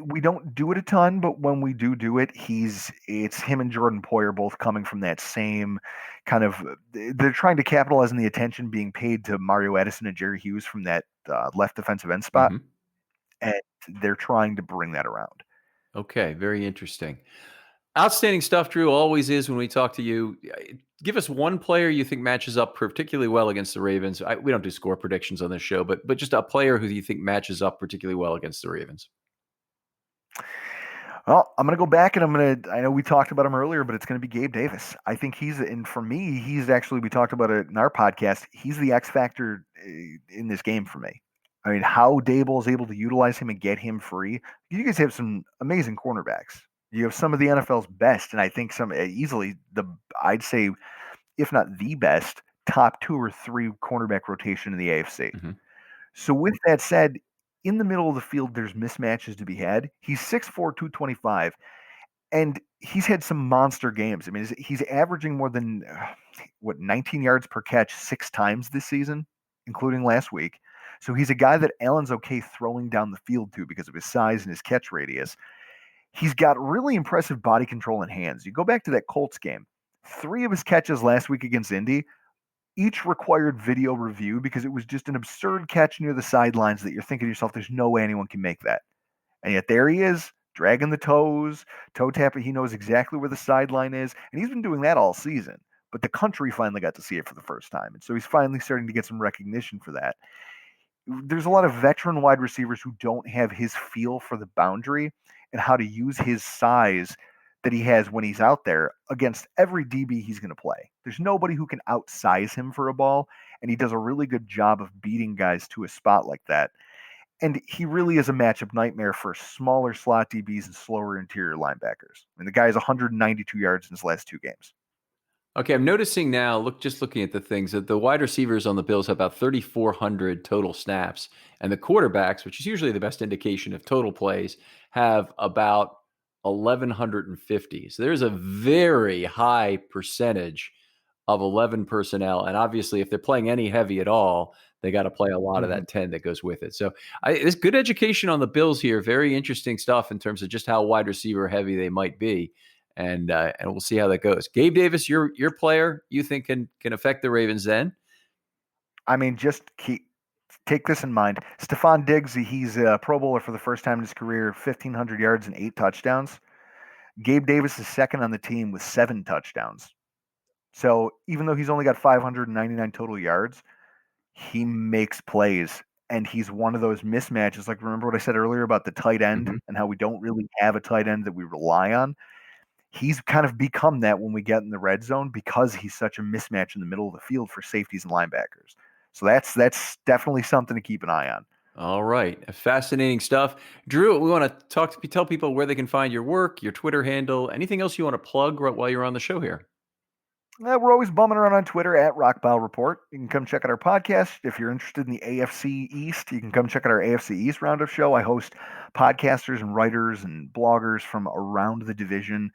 We don't do it a ton, but when we do it, it's him and Jordan Poyer both coming from that same kind of. They're trying to capitalize on the attention being paid to Mario Edison and Jerry Hughes from that left defensive end spot, and they're trying to bring that around.
Okay, very interesting. Outstanding stuff, Drew. Always is when we talk to you. Give us one player you think matches up particularly well against the Ravens. We don't do score predictions on this show, but just a player who you think matches up particularly well against the Ravens.
Well, I'm going to go back and I know we talked about him earlier, but it's going to be Gabe Davis. I think and for me, he's actually, we talked about it in our podcast. He's the X factor in this game for me. I mean, how Dable is able to utilize him and get him free. You guys have some amazing cornerbacks. You have some of the NFL's best, and I think some easily I'd say, if not the best, top 2 or 3 cornerback rotation in the AFC. So with that said, in the middle of the field, there's mismatches to be had. He's 6'4", 225, and he's had some monster games. I mean, he's averaging more than 19 yards per catch 6 times this season, including last week. So he's a guy that Allen's okay throwing down the field to because of his size and his catch radius. He's got really impressive body control and hands. You go back to that Colts game, 3 of his catches last week against Indy, each required video review because it was just an absurd catch near the sidelines that you're thinking to yourself, there's no way anyone can make that. And yet there he is, dragging the toes, toe tapping. He knows exactly where the sideline is. And he's been doing that all season. But the country finally got to see it for the first time. And so he's finally starting to get some recognition for that. There's a lot of veteran wide receivers who don't have his feel for the boundary and how to use his size that he has when he's out there against every DB he's going to play. There's nobody who can outsize him for a ball, and he does a really good job of beating guys to a spot like that. And he really is a matchup nightmare for smaller slot DBs and slower interior linebackers. I mean, the guy has 192 yards in his last 2 games.
Okay, I'm noticing now, looking at the things, that the wide receivers on the Bills have about 3,400 total snaps, and the quarterbacks, which is usually the best indication of total plays, have about 1,150. So there's a very high percentage of 11 personnel. And obviously, if they're playing any heavy at all, they got to play a lot of that 10 that goes with it. So it's good education on the Bills here. Very interesting stuff in terms of just how wide receiver heavy they might be. And we'll see how that goes. Gabe Davis, your player you think can affect the Ravens then?
I mean, just take this in mind. Stephon Diggs, he's a Pro Bowler for the first time in his career, 1,500 yards and 8 touchdowns. Gabe Davis is second on the team with 7 touchdowns. So even though he's only got 599 total yards, he makes plays. And he's one of those mismatches. Like, remember what I said earlier about the tight end and how we don't really have a tight end that we rely on? He's kind of become that when we get in the red zone because he's such a mismatch in the middle of the field for safeties and linebackers. So that's definitely something to keep an eye on.
All right. Fascinating stuff. Drew, we want to tell people where they can find your work, your Twitter handle, anything else you want to plug while you're on the show here.
We're always bumming around on Twitter at Rockpile Report. You can come check out our podcast. If you're interested in the AFC East, you can come check out our AFC East Roundup show. I host podcasters and writers and bloggers from around the division.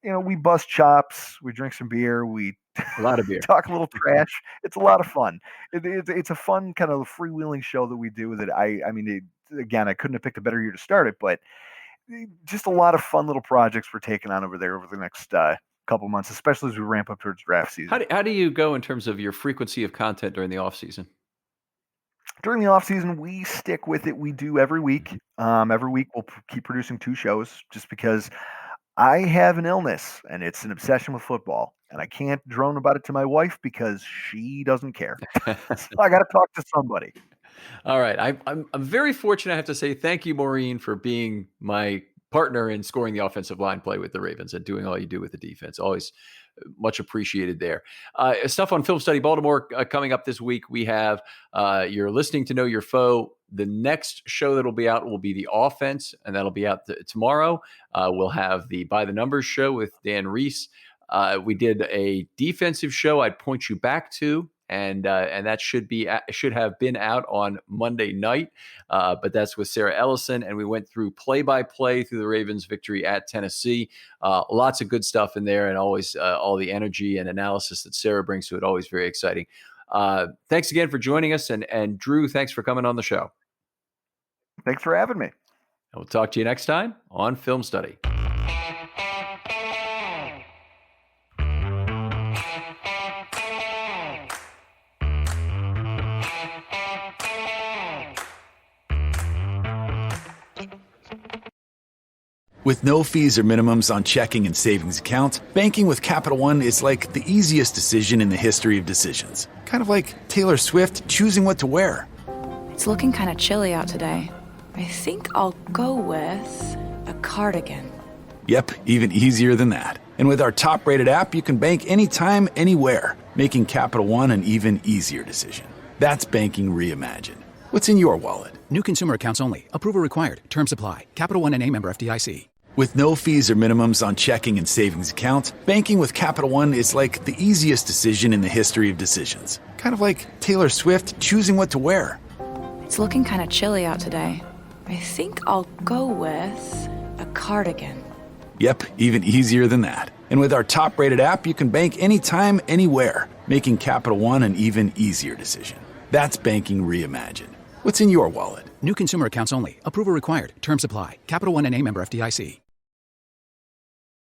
You know, we bust chops, we drink some beer, we
a lot of beer,
talk a little trash. It's a lot of fun. It's a fun kind of freewheeling show that we do. That again, I couldn't have picked a better year to start it, but just a lot of fun little projects we're taking on over there over the next couple months, especially as we ramp up towards draft season.
How do you go in terms of your frequency of content during the off season?
During the off season, we stick with it. We do every week. Every week we'll keep producing 2 shows just because I have an illness and it's an obsession with football, and I can't drone about it to my wife because she doesn't care. So I got to talk to somebody.
All right. I'm very fortunate. I have to say thank you, Maureen, for being my partner in scoring the offensive line play with the Ravens and doing all you do with the defense. Always much appreciated there. Stuff on Filmstudy Baltimore coming up this week. We have you're listening to Know Your Foe. The next show that will be out will be the offense, and that'll be out tomorrow. We'll have the By the Numbers show with Dan Reese. We did a defensive show I'd point you back to and that should have been out on Monday night. But that's with Sarah Ellison, and we went through play-by-play through the Ravens' victory at Tennessee. Lots of good stuff in there, and always all the energy and analysis that Sarah brings to it. Always very exciting. Thanks again for joining us, and Drew, thanks for coming on the show.
Thanks for having me.
And we'll talk to you next time on Film Study.
With no fees or minimums on checking and savings accounts, banking with Capital One is like the easiest decision in the history of decisions. Kind of like Taylor Swift choosing what to wear.
It's looking kind of chilly out today. I think I'll go with a cardigan.
Yep, even easier than that. And with our top-rated app, you can bank anytime, anywhere, making Capital One an even easier decision. That's banking reimagined. What's in your wallet?
New consumer accounts only. Approval required. Terms apply. Capital One N.A. member FDIC.
With no fees or minimums on checking and savings accounts, banking with Capital One is like the easiest decision in the history of decisions. Kind of like Taylor Swift choosing what to wear.
It's looking kind of chilly out today. I think I'll go with a cardigan.
Yep, even easier than that. And with our top-rated app, you can bank anytime, anywhere, making Capital One an even easier decision. That's banking reimagined. What's in your wallet?
New consumer accounts only. Approval required. Terms apply. Capital One N.A. member FDIC.